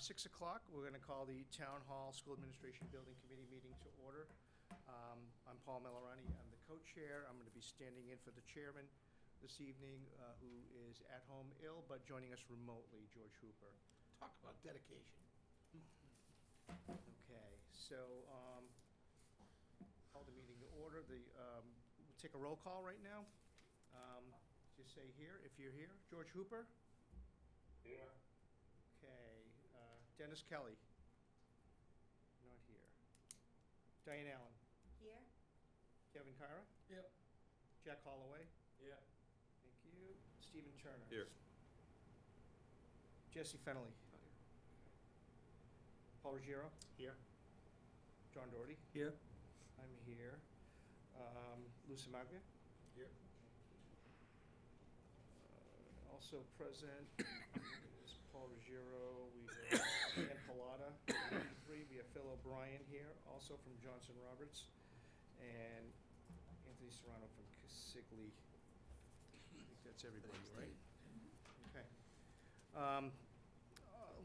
6 o'clock, we're going to call the Town Hall School Administration Building Committee meeting to order. I'm Paul Melorani, I'm the co-chair. I'm going to be standing in for the chairman this evening, who is at home ill, but joining us remotely, George Hooper. Talk about dedication. Okay, so, call the meeting to order. We'll take a roll call right now. Just say here, if you're here. George Hooper? Here. Okay, Dennis Kelly? Not here. Diane Allen? Here? Kevin Kyra? Yep. Jack Holloway? Yeah. Thank you. Stephen Turner? Here. Jesse Fennelly? Paul Ruggiero? Here. John Doherty? Here. I'm here. Lou Samaglia? Here. Also present is Paul Ruggiero. We have Ann Pallotta, 83. We have Phil O'Brien here, also from Johnson Roberts, and Anthony Serrano from Casigli. I think that's everybody, right? Okay.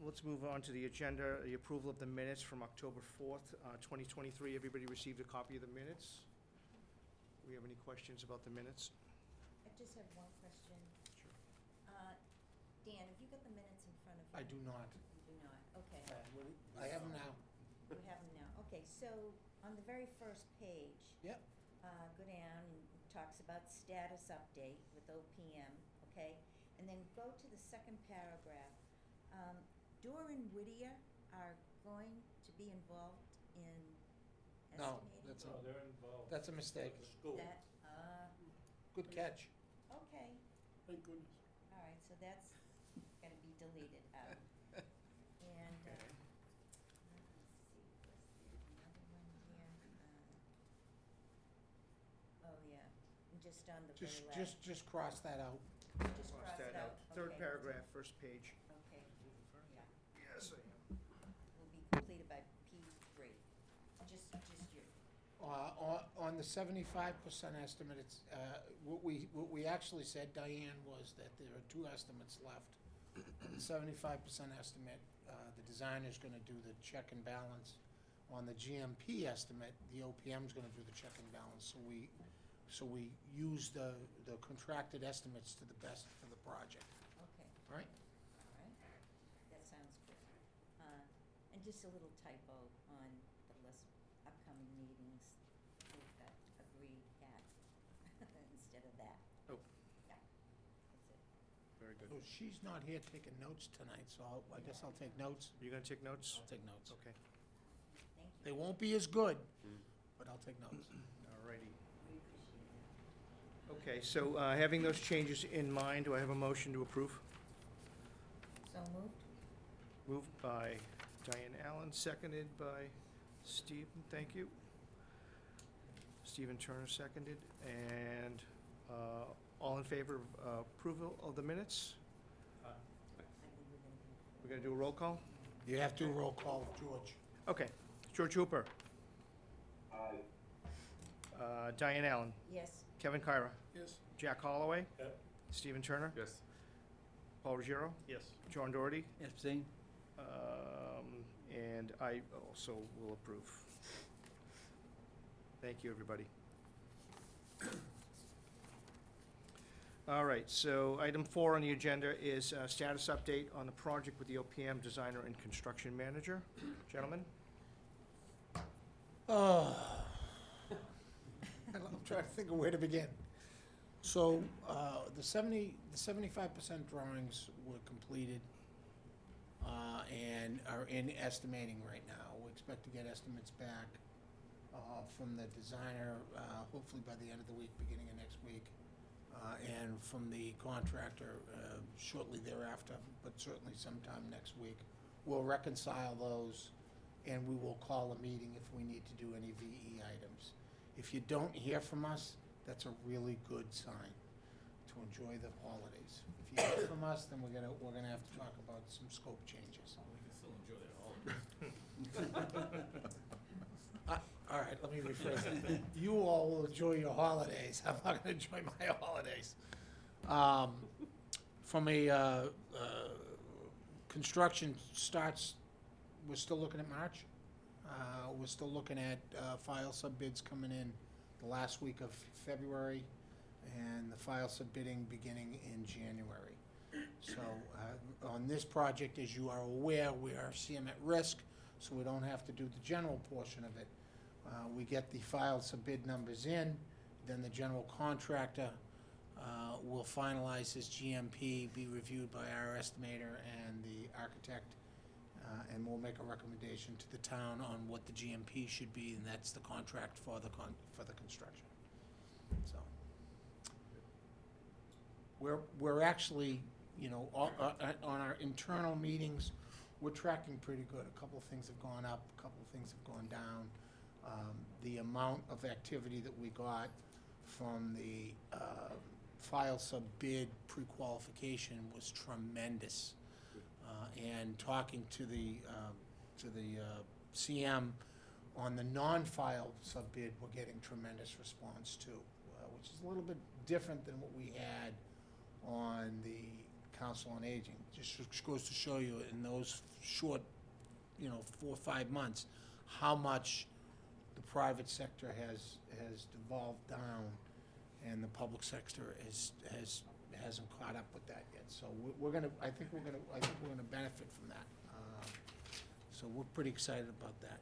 Let's move on to the agenda, the approval of the minutes from October 4th, 2023. Everybody received a copy of the minutes? We have any questions about the minutes? I just have one question. Sure. Dan, have you got the minutes in front of you? I do not. You do not, okay. I have them now. You have them now. Okay, so on the very first page, Yep. go down and it talks about status update with OPM, okay? And then go to the second paragraph. Dorr and Whittier are going to be involved in No, estimating? They're involved. That's a mistake. The school. That, Good catch. okay. Thank goodness. All right, so that's gotta be deleted out. And, Okay. let's see, was there another one here? Oh, yeah, and just on the very last. Just cross that out. Just Cross cross that it out. Third Okay. paragraph, first page. Okay, yeah, Yes, I am. will be completed by P3. Just you. On the 75% estimate, it's, what we actually said, Diane, was that there are two estimates left. The 75% estimate, the designer's gonna do the check and balance. On the GMP estimate, the OPM's gonna do the check and balance, so we use the contracted estimates to the best for the project, Okay, right? all right, that sounds good. And just a little typo on the list, upcoming meetings, we've got agree at instead of that. Oh, Yeah, that's it. very good. So she's not here taking notes tonight, so I guess I'll take notes. You gonna take notes? I'll take notes. Okay, Thank you. They won't be as good, but I'll take notes. all righty. We appreciate it. Okay, so having those changes in mind, do I have a motion to approve? So moved? Moved by Diane Allen, seconded by Stephen, thank you. Stephen Turner seconded, and all in favor of approval of the minutes? I think we're gonna do. We're gonna do a roll call? You have to roll call, George. Okay, George Hooper, Aye. Diane Allen, Yes, Kevin Kyra, Yes. Jack Holloway, Yep. Stephen Turner, Yes. Paul Ruggiero, Yes. John Doherty, Abstain? and I also will approve. Thank you, everybody. All right, so item 4 on the agenda is status update on the project with the OPM designer and construction manager. Gentlemen? I'm trying to think of where to begin. So, the 75% drawings were completed, and are in estimating right now. We expect to get estimates back, from the designer, hopefully by the end of the week, beginning of next week, and from the contractor, shortly thereafter, but certainly sometime next week. We'll reconcile those, and we will call a meeting if we need to do any VE items. If you don't hear from us, that's a really good sign to enjoy the holidays. If you hear from us, then we're gonna have to talk about some scope changes. We can still enjoy that holiday. All right, let me rephrase that. You all will enjoy your holidays. I'm not gonna enjoy my holidays. From a construction starts we're still looking at March. We're still looking at file sub-bids coming in the last week of February, and the file subbidding beginning in January. So on this project, as you are aware, we are CM at risk, so we don't have to do the general portion of it. We get the file subbid numbers in, then the general contractor will finalize his GMP, be reviewed by our estimator and the architect, and we'll make a recommendation to the town on what the GMP should be, and that's the contract for the construction. So we're actually, you know, on our internal meetings, we're tracking pretty good. A couple of things have gone up, a couple of things have gone down. The amount of activity that we got from the file sub-bid pre-qualification was tremendous. And talking to the CM on the non-file sub-bid, we're getting tremendous response too, which is a little bit different than what we had on the Council on Aging. Just goes to show you in those short, 4 or 5 months, how much the private sector has devolved down, and the public sector hasn't caught up with that yet. So I think we're gonna benefit from that. So we're pretty excited about that.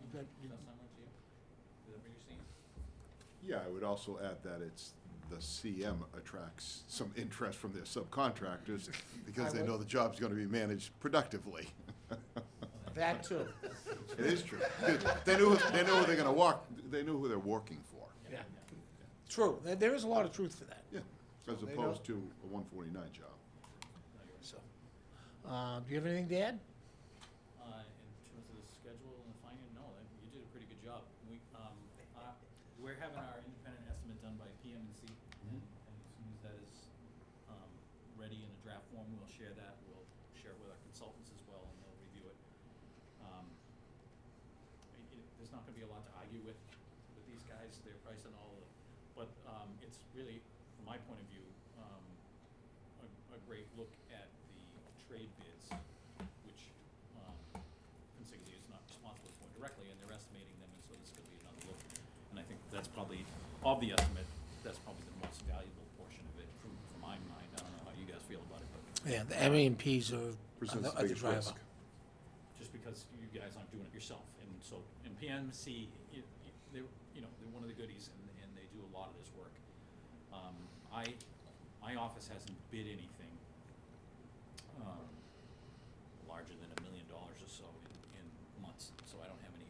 Does that sound right to you? Is that what you're seeing? Yeah, I would also add that the CM attracts some interest from their subcontractors because they know the job's gonna be managed productively. That too. It is true. They know who they're gonna walk, they know who they're working for. Yeah. True. There is a lot of truth to that. Yeah, as So they opposed to a 149 job. So, do you have anything to add? In terms of the schedule and the finding, no, you did a pretty good job. We're having our independent estimate done by PMC, and as soon as that is ready in a draft form, we'll share that. We'll share it with our consultants as well, and they'll review it. There's not gonna be a lot to argue with these guys, their price and all of it, but it's really, from my point of view, a great look at the trade bids, which Consigli is not responsible for directly, and they're estimating them, and so this could be another look. And I think that's probably, of the estimate, that's probably the most valuable portion of it, from my mind. I don't know how you guys feel about it, but Yeah, the M&Ps are Presents the the biggest driver. risk. just because you guys aren't doing it yourself, and so, in PMC, they're one of the goodies, and they do a lot of this work. My office hasn't bid anything larger than $1 million or so in months, so I don't have any,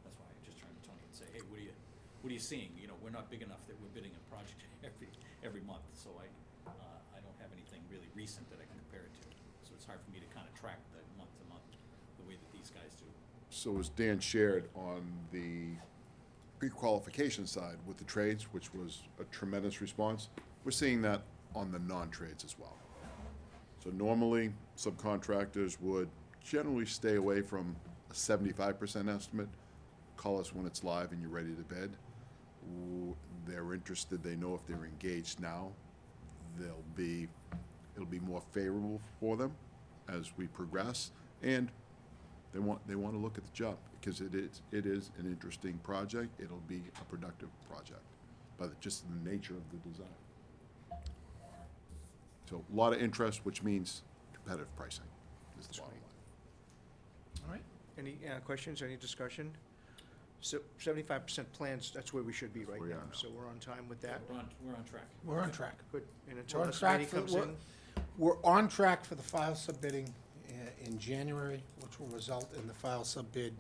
that's why I just turned to Tony and say, hey, what are you seeing? We're not big enough that we're bidding a project every month, so I don't have anything really recent that I can compare it to. So it's hard for me to kind of track the month to month the way that these guys do. So as Dan shared on the pre-qualification side with the trades, which was a tremendous response, we're seeing that on the non-trades as well. So normally, subcontractors would generally stay away from a 75% estimate. Call us when it's live and you're ready to bid. They're interested, they know if they're engaged now, it'll be more favorable for them as we progress, and they want to look at the job because it is an interesting project. It'll be a productive project, but just the nature of the design. So a lot of interest, which means competitive pricing is the bottom line. All right. Any questions, any discussion? So 75% plans, that's where we should be right we now, are now. so we're on time with that. We're on track. We're on track. Good, and We're until on this track meeting for- comes in, We're on track for the file subbidding in January, which will result in the file subbid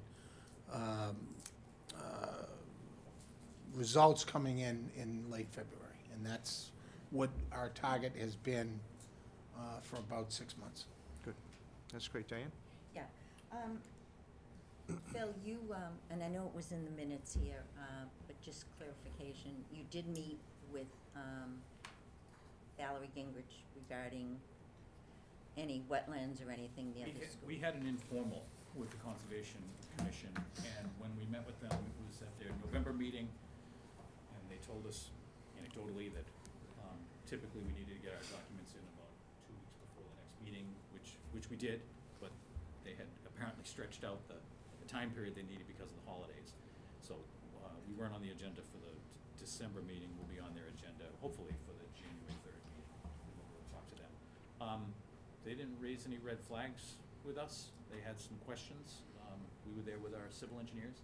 results coming in late February. And that's what our target has been for about 6 months. good. That's great, Diane? Yeah. Phil, you, and I know it was in the minutes here, but just clarification, you did meet with Valerie Gingrich regarding any wetlands or anything near the school? We had an informal with the Conservation Commission, and when we met with them, it was at their November meeting, and they told us anecdotally that typically we needed to get our documents in about 2 weeks before the next meeting, which we did, but they had apparently stretched out the time period they needed because of the holidays. So, we weren't on the agenda for the December meeting, we'll be on their agenda, hopefully for the January 3rd meeting. We'll talk to them. They didn't raise any red flags with us, they had some questions. We were there with our civil engineers,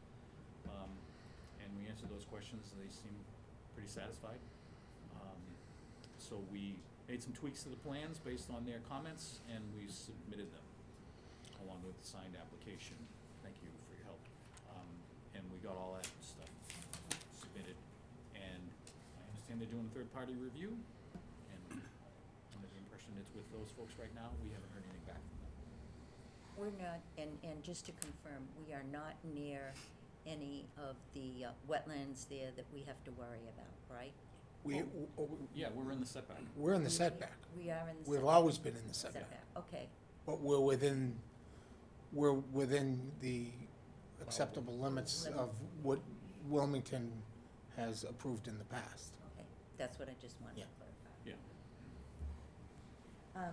and we answered those questions, and they seemed pretty satisfied. So we made some tweaks to the plans based on their comments, and we submitted them along with the signed application. Thank you for your help. And we got all that stuff submitted, and I understand they're doing a third-party review, and under the impression it's with those folks right now. We haven't heard anything back from them. We're not, and just to confirm, we are not near any of the wetlands there that we have to worry about, right? Yeah, we're in the setback. We're in the setback. We are in the We've setback. always been in the setback. Okay, But we're within the acceptable limits of what Wilmington has approved in the past. okay, that's what I just wanted to Yeah. clarify. Yeah.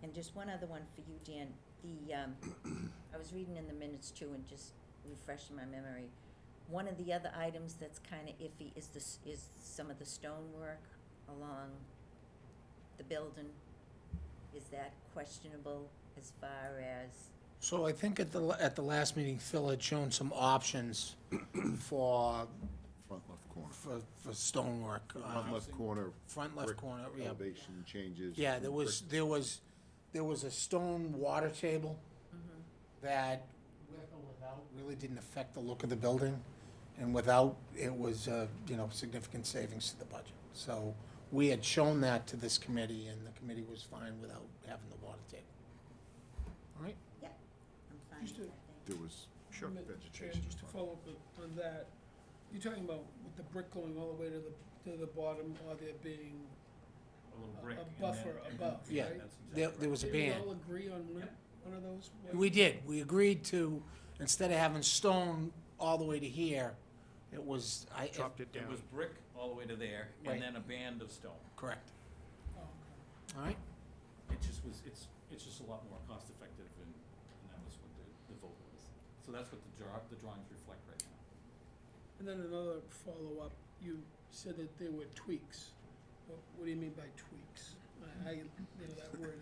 And just one other one for you, Dan. I was reading in the minutes too, and just refreshing my memory. One of the other items that's kind of iffy is some of the stonework along the building. Is that questionable as far as, So I think at the last meeting, Phil had shown some options for, Front left corner. for stonework. Front left corner, Front left brick corner, yeah. elevation changes. Yeah, from there was a stone water table that with or without really didn't affect the look of the building. And without, it was, significant savings to the budget. So we had shown that to this committee, and the committee was fine without having the water table. All right? yep, I'm fine with Just that, to- thank There you. was Sure. vegetation. Just to follow up on that, you're talking about with the brick going all the way to the bottom, or there being A little a brick. buffer above, Yeah. right? That's exactly There right. was a Did we band. all agree on one of those? We did. We agreed to, instead of having stone all the way to here, it was, Dropped it It down. was brick all the way to there, Right. and then a band of stone. correct. Oh, okay. All right? It just was, it's just a lot more cost effective, and that was what the vote was. So that's what the drawings reflect right now. And then another follow-up, you said that there were tweaks. What do you mean by tweaks? That word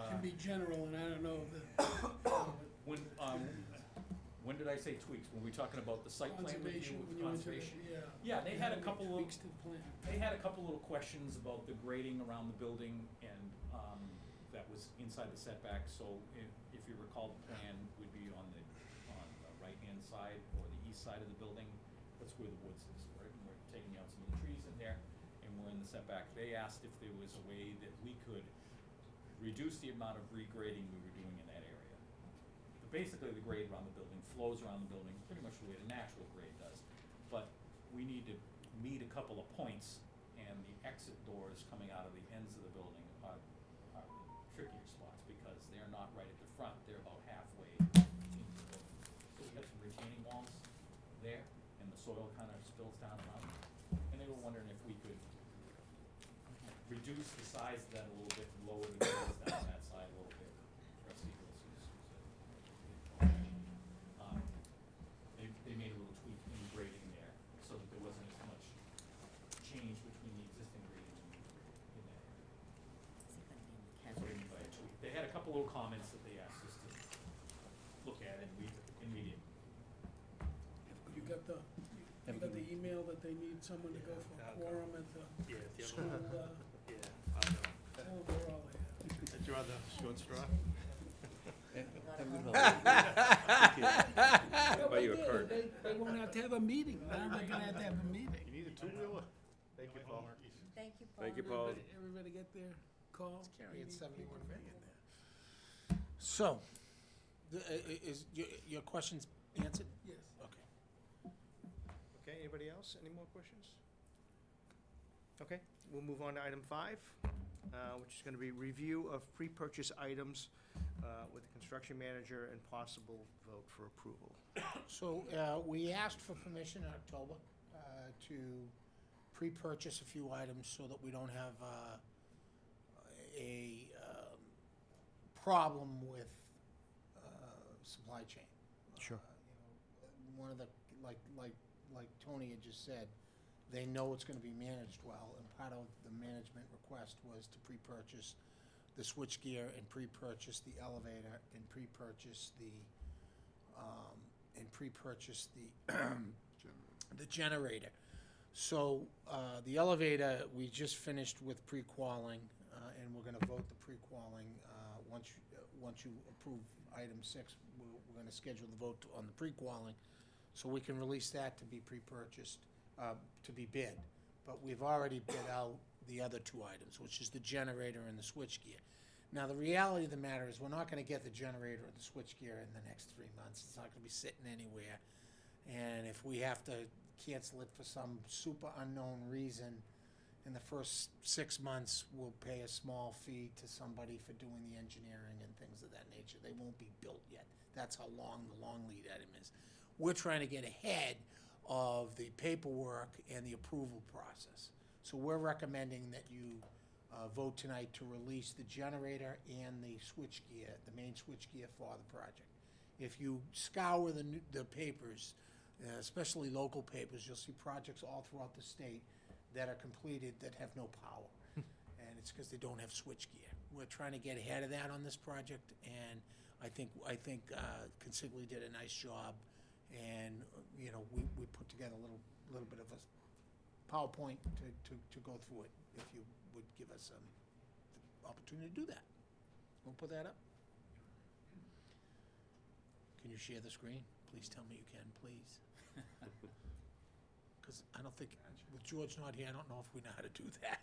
can be general, and I don't know When did I say tweaks? Were we talking about the site plan review conservation, with when you went to the, conservation? yeah. Yeah, they had a couple of, Tweaks to the plan. they had a couple little questions about the grading around the building, and, that was inside the setback, so if you recall, the plan would be on the right-hand side or the east side of the building. That's where the woods is, right? And we're taking out some of the trees in there, and we're in the setback. They asked if there was a way that we could reduce the amount of regrading we were doing in that area. But basically, the grade around the building flows around the building pretty much the way the natural grade does. But we need to meet a couple of points, and the exit doors coming out of the ends of the building are trickier spots because they're not right at the front, they're about halfway into the building. So we got some retaining walls there, and the soil kind of spills down around. And they were wondering if we could reduce the size of that a little bit, and lower the grades down that side a little bit. Rusty Hills they made a little tweak in grading there, so that there wasn't as much change between the existing grading and in that area. That's what I mean by a tweak. They had a couple little comments that they asked us to look at, and we did. You got the email that they need someone to go for a quorum at the school, tell them we're all here. Did you want the short straw? Buy you a card. They won't have to have a meeting, now they're gonna have to have a meeting. You need a two-wheeler? Thank you, Paul. Thank you, Paul. Thank you, Paul. Everybody get their call? Carry it 71 million there. So, is your questions answered? Yes. Okay. Okay, anybody else? Any more questions? Okay, we'll move on to item 5, which is gonna be review of pre-purchase items with the construction manager and possible vote for approval. So, we asked for permission in October to pre-purchase a few items so that we don't have a problem with supply chain. Sure. You know, one of the, like Tony had just said, they know it's gonna be managed well, and part of the management request was to pre-purchase the switchgear and pre-purchase the elevator and pre-purchase the, the generator. So, the elevator, we just finished with pre-qualing, and we're gonna vote the pre-qualing, once you approve item 6, we're gonna schedule the vote on the pre-qualing, so we can release that to be pre-purchased, to be bid. But we've already bid out the other 2 items, which is the generator and the switchgear. Now, the reality of the matter is, we're not gonna get the generator or the switchgear in the next 3 months. It's not gonna be sitting anywhere. And if we have to cancel it for some super unknown reason, in the first 6 months, we'll pay a small fee to somebody for doing the engineering and things of that nature. They won't be built yet. That's how long the long lead item is. We're trying to get ahead of the paperwork and the approval process. So we're recommending that you vote tonight to release the generator and the switchgear, the main switchgear for the project. If you scour the papers, especially local papers, you'll see projects all throughout the state that are completed that have no power. And it's because they don't have switchgear. We're trying to get ahead of that on this project, and I think Consigli did a nice job. And, you know, we put together a little bit of a PowerPoint to go through it, if you would give us the opportunity to do that. We'll put that up. Can you share the screen? Please tell me you can, please. Because I don't think, with George not here, I don't know if we know how to do that.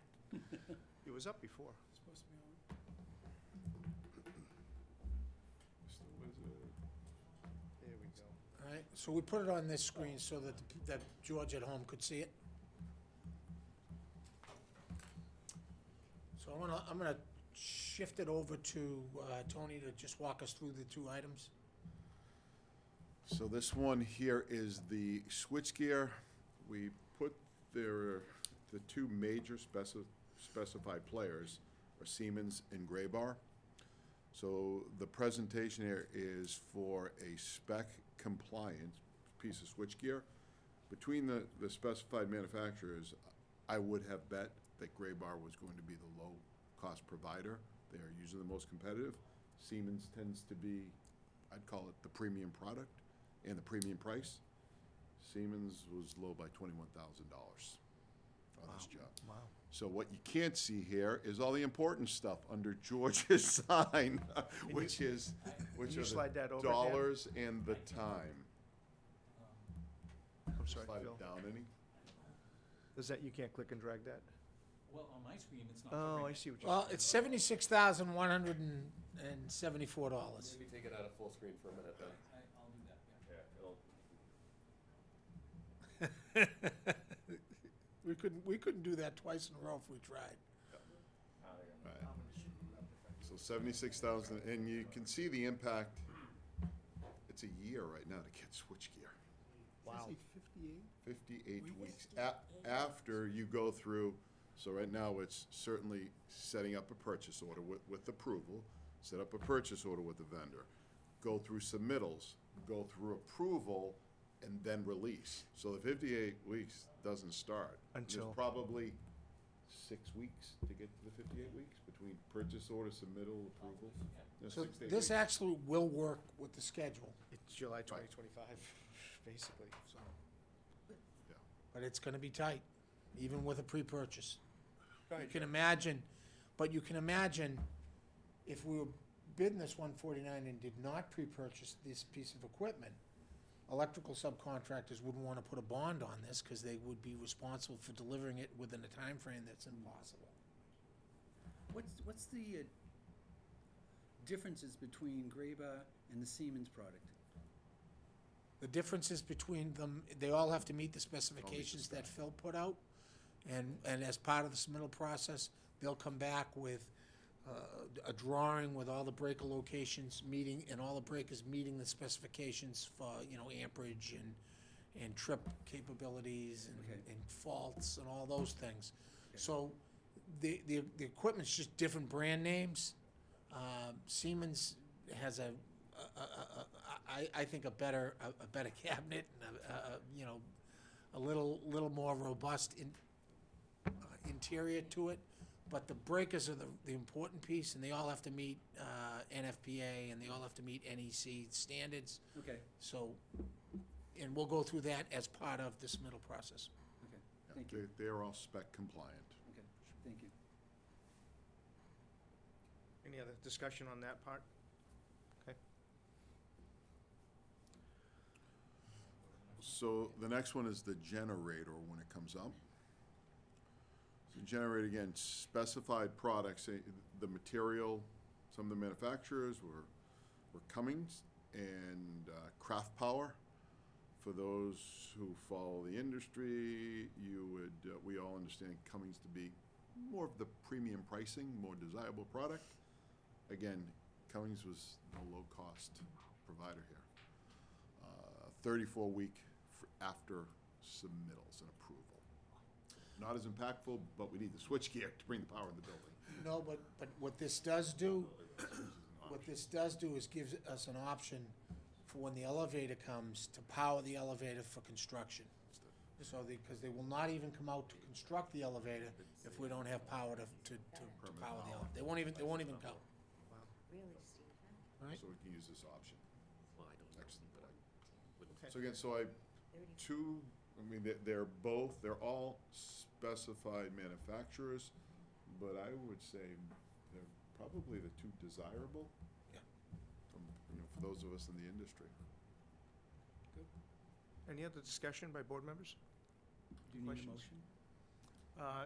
It was up before. It's supposed to be on. There we go. All right, so we put it on this screen so that George at home could see it. So I'm gonna shift it over to Tony to just walk us through the 2 items. So this one here is the switchgear. We put the 2 major specified players are Siemens and Graybar. So the presentation here is for a spec compliant piece of switchgear. Between the specified manufacturers, I would have bet that Graybar was going to be the low-cost provider. They are usually the most competitive. Siemens tends to be, I'd call it the premium product and the premium price. Siemens was low by $21,000 on this job. Wow. So what you can't see here is all the important stuff under George's sign, which you are slide that the over, Dan? dollars and the time. I'm sorry, Slide Phil. it down any? Is that, you can't click and drag that? Well, on my screen, it's not. Oh, covering I it. see what you're Well, saying. it's $76,174. Maybe take it out of full screen for a minute then. I'll do that, yeah. Yeah, it'll, We couldn't do that twice in a row if we tried. Right. So 76,000, and you can see the impact. It's a year right now to get switchgear. Wow. 58? 58 weeks after you go through, so right now it's certainly setting up a purchase order with approval, set up a purchase order with the vendor, go through submittals, go through approval, and then release. So the 58 weeks doesn't start. Until- There's probably 6 weeks to get to the 58 weeks between purchase order, submittal, approval. No, So 6 to 8 this weeks. actually will work with the schedule, It's July 2025, basically, so. but it's gonna be tight, even with a pre-purchase. Go You ahead, can Jeff. imagine, but you can imagine if we were bidding this 149 and did not pre-purchase this piece of equipment, electrical subcontractors wouldn't wanna put a bond on this, cause they would be responsible for delivering it within a time frame that's impossible. What's the differences between Graybar and the Siemens product? The differences between them, they all have to meet the specifications that Phil put out. And as part of the submittal process, they'll come back with a drawing with all the breaker locations meeting, and all the breakers meeting the specifications for, you know, amperage and trip capabilities Okay. and faults and all those things. So the equipment's just different brand names. Siemens has a I think a better cabinet and you know, a little more robust interior to it. But the breakers are the important piece, and they all have to meet NFPA, and they all have to meet NEC standards. Okay, So, and we'll go through that as part of the submittal process. okay, Yeah, thank you, They are all spec compliant. okay, thank you. Any other discussion on that part? Okay. So the next one is the generator when it comes up. So generator, again, specified products, the material, some of the manufacturers were Cummins and Craft Power. For those who follow the industry, we all understand Cummins to be more of the premium pricing, more desirable product. Again, Cummins was a low-cost provider here. 34-week after submittals and approval. Not as impactful, but we need the switchgear to bring the power in the building. No, but what this does do, is gives us an option for when the elevator comes, to power the elevator for construction. So because they will not even come out to construct the elevator if we don't have power to power the elevator. They won't even come, Really, Steve, huh? right? So we can use this option. Well, I don't know, Excellent. but I wouldn't. Okay. So again, 30. they're all specified manufacturers, but I would say they're probably the two desirable. Yeah. For those of us in the industry. Any other discussion by board members? Do you need a Questions? motion?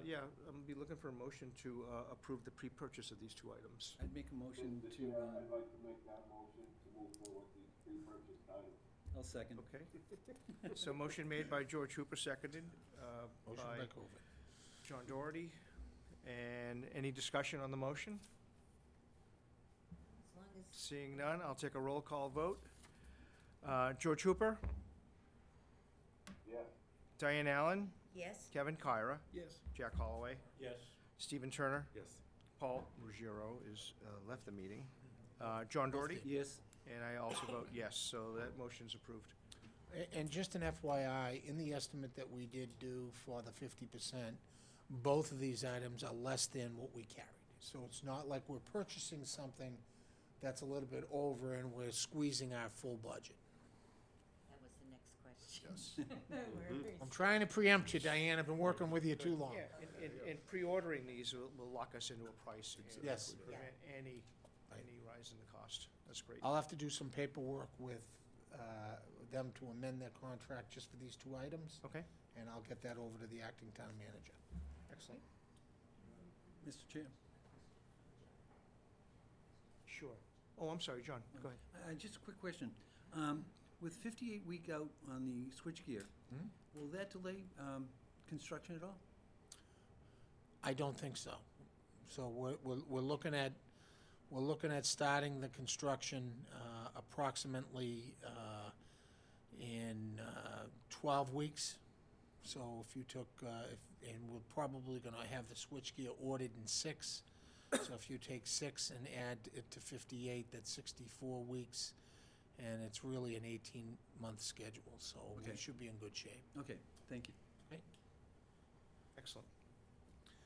Yeah, I'm gonna be looking for a motion to approve the pre-purchase of these two items. I'd make a motion to, I'd like to make that motion to move forward with these pre-purchased items. I'll second. Okay. So motion made by George Hooper, seconded Motion by by Covet. John Doherty. And any discussion on the motion? As long as, Seeing none, I'll take a roll call vote. George Hooper, Yes. Diane Allen, yes, Kevin Kyra, Yes. Jack Holloway, Yes. Stephen Turner, Yes. Paul Ruggiero is left the meeting. John Doherty, Yes, and I also vote yes, so that motion's approved. And just an FYI, in the estimate that we did do for the 50%, both of these items are less than what we carried. So it's not like we're purchasing something that's a little bit over and we're squeezing our full budget. that was the next question. Yes. Where is- I'm trying to preempt you, Diane, I've been working with you too long. Yeah, and pre-ordering these will lock us into a price. and Yes. prevent Any rise in the cost. That's great. I'll have to do some paperwork with them to amend their contract just for these two items, Okay, and I'll get that over to the acting town manager. excellent. Mr. Chair. Sure. Oh, I'm sorry, John, go ahead. Just a quick question. With 58 week out on the switchgear, Hmm? will that delay construction at all? I don't think so. So we're looking at starting the construction approximately in 12 weeks. So if you took, and we're probably gonna have the switchgear ordered in 6. So if you take 6 and add it to 58, that's 64 weeks. And it's really an 18-month schedule, so we Okay. should be in good shape. Okay, thank you. Excellent.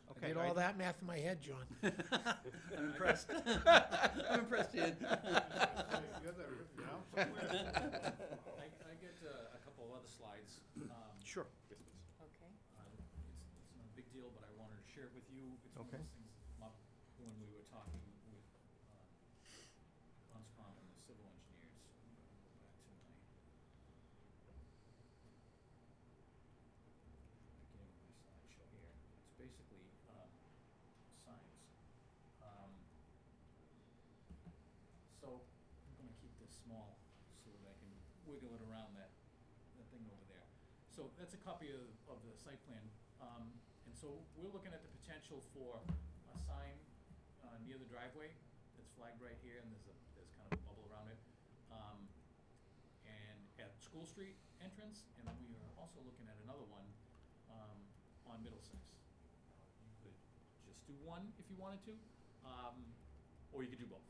I Okay. did all that math in my head, John. I'm impressed. I'm impressed, Ed. I get a couple of other slides. Sure. Okay, It's not a big deal, but I wanted to share it with you. It's one of Okay. those things that came up when we were talking with Conscom and the civil engineers. Go back to my beginning of my slideshow here. It's basically signs. So I'm gonna keep this small so that I can wiggle it around that thing over there. So that's a copy of the site plan. And so we're looking at the potential for a sign near the driveway that's flagged right here, and there's kind of a bubble around it. And at School Street entrance, and we are also looking at another one on Middlesex. You could just do one if you wanted to, or you could do both.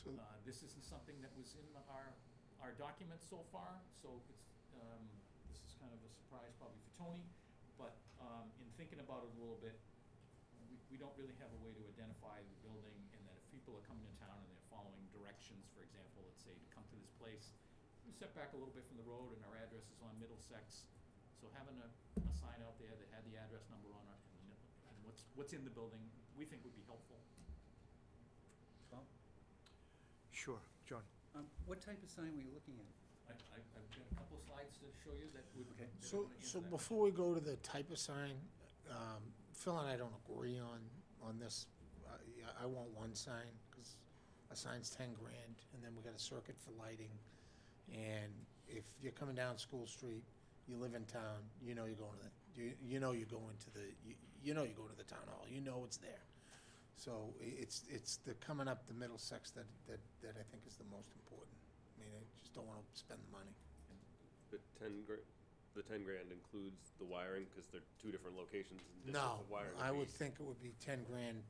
So- This isn't something that was in our documents so far, so this is kind of a surprise probably for Tony. But in thinking about it a little bit, we don't really have a way to identify the building, and that if people are coming to town and they're following directions, for example, let's say to come to this place, we step back a little bit from the road and our address is on Middlesex. So having a sign out there that had the address number on it and what's in the building, we think would be helpful. Tom? Sure, John. What type of sign were you looking at? I've got a couple of slides to show you that would. Okay. that are So, gonna answer so that. before we go to the type of sign, Phil and I don't agree on this. Yeah, I want one sign, because a sign's 10 grand, and then we got a circuit for lighting. And if you're coming down School Street, you live in town, you know you're going to the, you know you're going to the, you know you go to the town hall, you know it's there. So it's the coming up the Middlesex that I think is the most important. I mean, I just don't wanna spend the money. The 10 grand includes the wiring, because they're two different locations and No, the wiring I would be think it would be 10 grand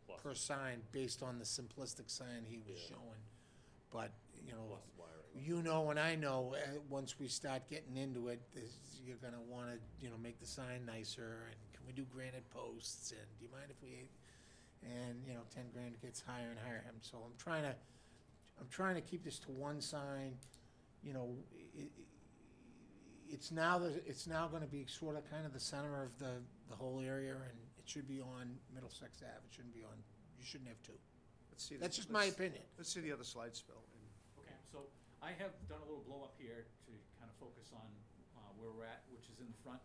plus, per sign based on the simplistic sign he was Yeah. showing. But, you know, plus wiring. you know and I know, once we start getting into it, you're gonna wanna, make the sign nicer, and can we do granite posts, and do you mind if we, and, 10 grand gets higher and higher. And so I'm trying to keep this to one sign, it's now gonna be sort of kind of the center of the whole area, and it should be on Middlesex Ave, it shouldn't be on, you shouldn't have two. Let's see. That's just my opinion. Let's see the other slides, Phil. and- Okay, so I have done a little blow up here to kind of focus on where we're at, which is in the front.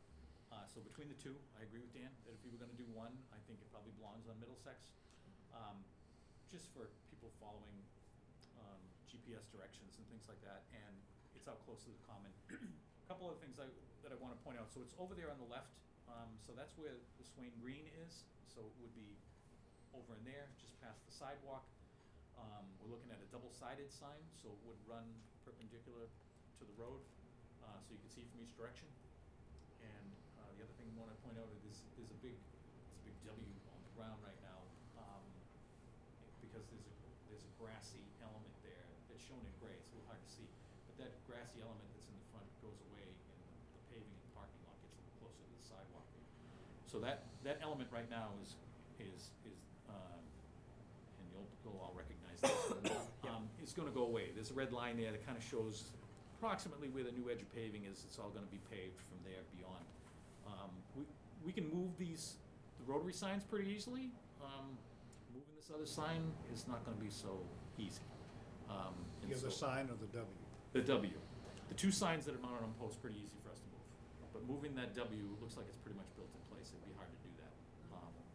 So between the two, I agree with Dan, that if we were gonna do one, I think it probably belongs on Middlesex. Just for people following GPS directions and things like that, and it's out close to the common. A couple of things that I wanna point out, so it's over there on the left, so that's where the Swain Green is, so it would be over in there, just past the sidewalk. We're looking at a double-sided sign, so it would run perpendicular to the road, so you can see from each direction. And the other thing I want to point out is there's a big W on the ground right now, because there's a grassy element there that's shown in gray. It's a little hard to see, but that grassy element that's in the front goes away, and the paving in the parking lot gets a little closer to the sidewalk. So that element right now is and you'll all recognize this, is gonna go away. There's a red line there that kind of shows approximately where the new edge of paving is. It's all gonna be paved from there beyond. We can move the rotary signs pretty easily. Moving this other sign is not gonna be so easy. And The other so- sign or the W? The W. The two signs that are mounted on posts, pretty easy for us to move. But moving that W looks like it's pretty much built in place. It'd be hard to do that.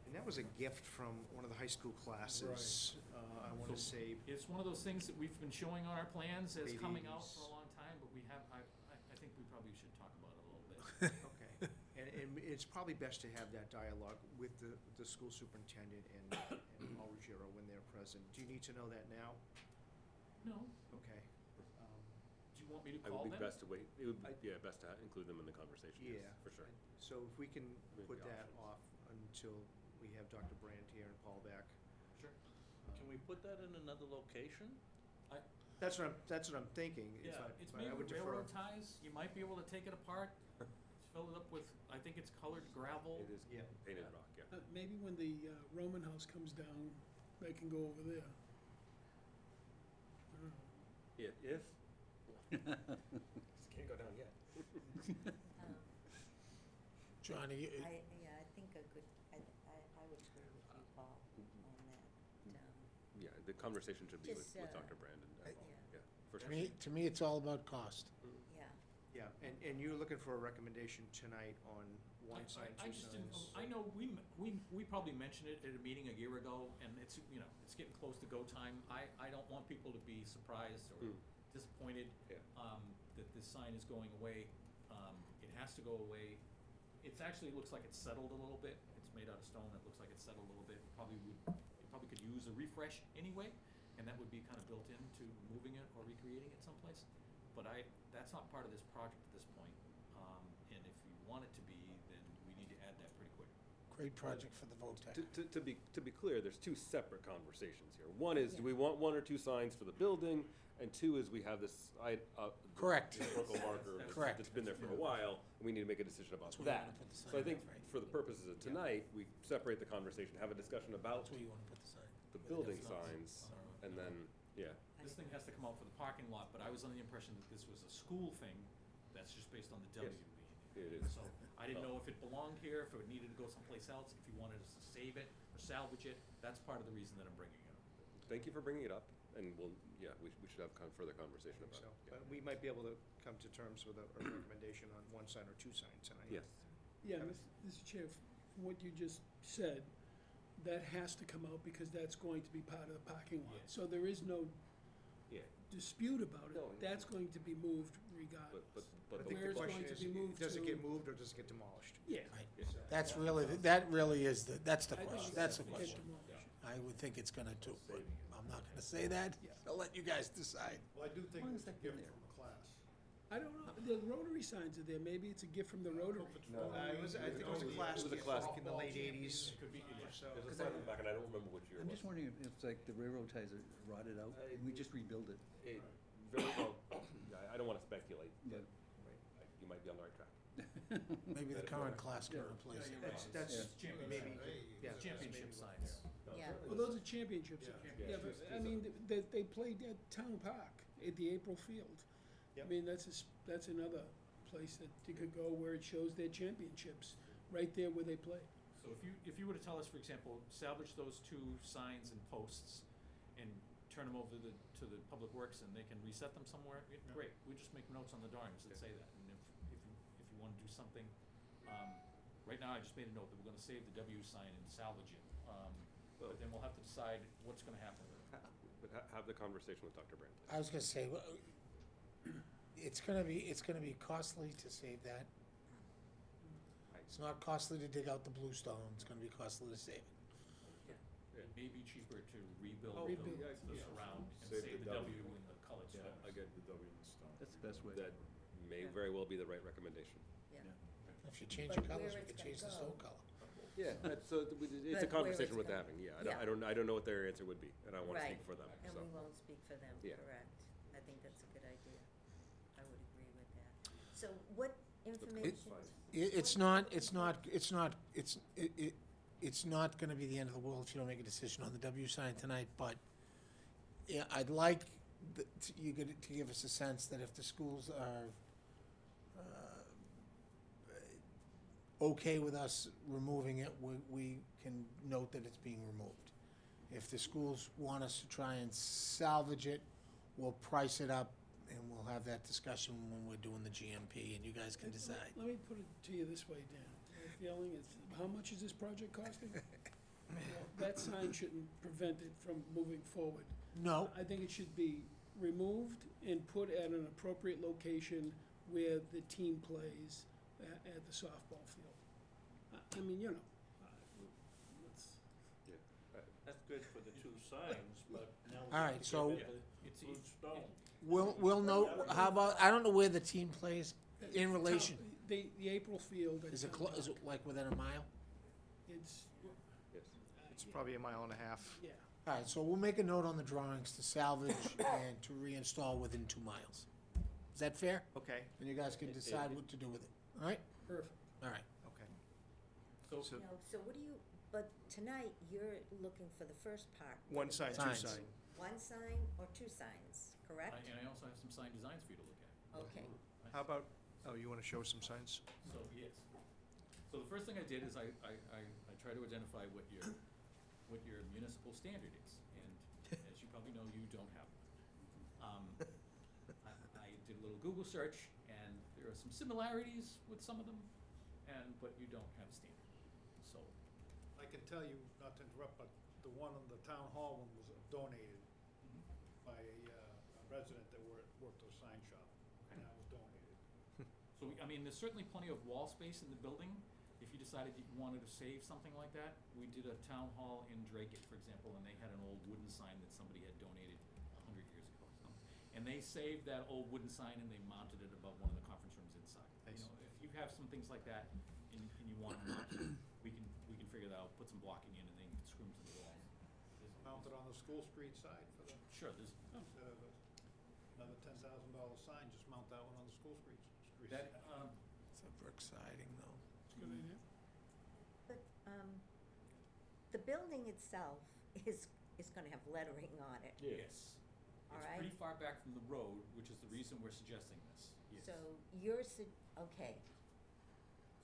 And that was a gift from one of the high school classes, I wanna So say, It's one of those things that we've been showing on our plans as Late coming out 80s. for a long time, but I think we probably should talk about it a little bit. okay. And it's probably best to have that dialogue with the school superintendent and Paul Ruggiero when they're present. Do you need to know that now? No, Okay. do you want me to It call would them? be best to wait, it would I- be, best to include them in the conversation, yes, Yeah. for sure. So if we can Maybe put that options. off until we have Dr. Brandt here and Paul back. Sure. Can we put that in another location? That's what I'm thinking. is Yeah, I- it's but made I would with defer. railroad ties. You might be able to take it apart, fill it up with, I think it's colored gravel. It is Yeah. painted Yeah. rock, yeah. Maybe when the Roman house comes down, they can go over there. I don't know. If, Can't go down yet. Johnny, I think I would agree with you, Paul, on that. yeah, the conversation should be with Just, Dr. Brandon as well, I- yeah, for to sure. me, it's all about cost. Yeah. Yeah, and you're looking for a recommendation tonight on one sign, I two just didn't, signs? I know we probably mentioned it at a meeting a year ago, and it's getting close to go time. I don't want people to be surprised or disappointed Yeah. that this sign is going away. It has to go away. It actually looks like it's settled a little bit. It's made out of stone. It looks like it's settled a little bit. It probably could use a refresh anyway, and that would be kind of built into moving it or recreating it someplace. But that's not part of this project at this point. And if you want it to be, then we need to add that pretty quick. Great project for the VOTEC. To be clear, there's two separate conversations here. One is, do we want one or two signs for the building? And two is, we have this, Correct. historical marker Correct. that's been there for a while, and we need to make a decision about That's where you that. wanna put the So I sign, think, right. for the purposes of tonight, we separate the conversation, have a discussion about That's where you wanna put the sign. the Where building difference. signs, and then, yeah. This thing has to come out for the parking lot, but I was under the impression that this was a school thing, that's just based on the W Yes. being It here. is. So, I didn't know if it belonged here, if it needed to go someplace else, if you wanted us to save it or salvage it, that's part of the reason that I'm bringing it up. Thank you for bringing it up, and we'll, yeah, we should have further conversation about So, it. Yeah. but we might be able to come to terms with a recommendation on one sign or two signs tonight. Yes. Yeah, Mr. Chair, from what you just said, that has to come out because that's going to be part of the parking lot. Yeah. So there is no Yeah, dispute about it. No. That's going to be moved regardless. but I the- think Where the it's going question to is, be moved does it to- get moved or does it get demolished? Yeah. Right. Yeah. That's really is that's the I think question, it's that's the get question. demolished. I would think it's gonna too, but I'm not gonna say that. Yeah. I'll let you guys decide. Well, I do think long it's as a that been gift there. from class. I don't know, the Rotary signs are there, maybe it's a gift from the Rotary. I think it was a class It was a gift, class like in the late eighties. It could be, yeah. So, There's a sign in the back, and I don't remember which year it I'm was. just wondering if it's like the railroad ties are rotted out, and we just rebuild it. It very well, I don't wanna speculate, but Yeah. you might be on the right track. Maybe the current class can Yeah. replace it. that's Yeah. maybe, yeah. Championship that's maybe what- signs. Yeah. Well, those are championships. Yeah. Yeah, but, I mean, they played at Town Park, at the April Field. I Yep. mean, that's another place that you could go where it shows their championships, right there where they play. So if you were to tell us, for example, salvage those two signs and posts and turn them over to the Public Works and they can reset them somewhere, great. We just make notes on the drawings that say that. And if you wanna do something, right now I just made a note that we're gonna save the W sign and salvage it. But then we'll have to decide what's gonna happen with it. But have the conversation with Dr. Brandt. I was gonna say, well, it's gonna be costly to save that. It's not costly to dig out the bluestone, it's gonna be costly to save it. It may be cheaper to rebuild Oh, the yeah, surround and Save save the the W. W and the colored Yeah, stones. I get the W and stone. That's the best way. That may very well be the right recommendation. If you change But the colors, where we it's can change the gonna stone go. color. Yeah, it's a where conversation it's worth gonna- having, yeah. Yeah. I don't know what their answer would be, and I don't wanna Right. speak for them, And so. we won't speak for them, Yeah. correct. I think that's a good idea. I would agree with that. So what information? It's not gonna be the end of the world if you don't make a decision on the W sign tonight, but yeah, I'd like you to give us a sense that if the schools are okay with us removing it, we can note that it's being removed. If the schools want us to try and salvage it, we'll price it up and we'll have that discussion when we're doing the GMP and you guys can decide. Let me put it to you this way, Dan. My feeling is, how much is this project costing? Well, that sign shouldn't prevent it from moving forward. No, I think it should be removed and put at an appropriate location where the team plays at the softball field. I mean, you know, let's, That's good for the two signs, but now. we All have right, to so- get rid of It's, the blue stone. we'll note, how about, I don't know where the team plays in relation. the April Field. at Is it, Town is it Park, like within a mile? It's, Yes. It's probably a mile and a half. yeah. All right, so we'll make a note on the drawings to salvage and to reinstall within 2 miles. Is that fair? Okay, And you guys can decide what to do with it, all right? Perfect. All right. okay. so, So, No, so what do you, but tonight, you're looking for the first part. one sign, two Signs. sign. One sign or two signs, correct? and I also have some sign designs for you to look at. Okay. How about, oh, you wanna show some signs? So, yes. So the first thing I did is I try to identify what your municipal standard is, and as you probably know, you don't have one. I did a little Google search, and there are some similarities with some of them, but you don't have a standard. So, I can tell you, not to interrupt, but the one on the town hall one was donated by a resident that worked at a sign shop, and that was donated. so there's certainly plenty of wall space in the building. If you decided you wanted to save something like that, we did a town hall in Drake, for example, and they had an old wooden sign that somebody had donated 100 years ago or something. And they saved that old wooden sign and they mounted it above one of the conference rooms inside. Nice. You know, if you have some things like that and you want them mounted, we can figure that out, put some blocking in, and then you can screw them to the wall. Mount it on the School Street side for the, Sure, there's, instead of another $10,000 sign, just mount that one on the School Street. that, It's a brick siding though. Good idea. But, the building itself is gonna have lettering on it. yes. All It's right. pretty far back from the road, which is the reason we're suggesting this, yes. So you're, okay,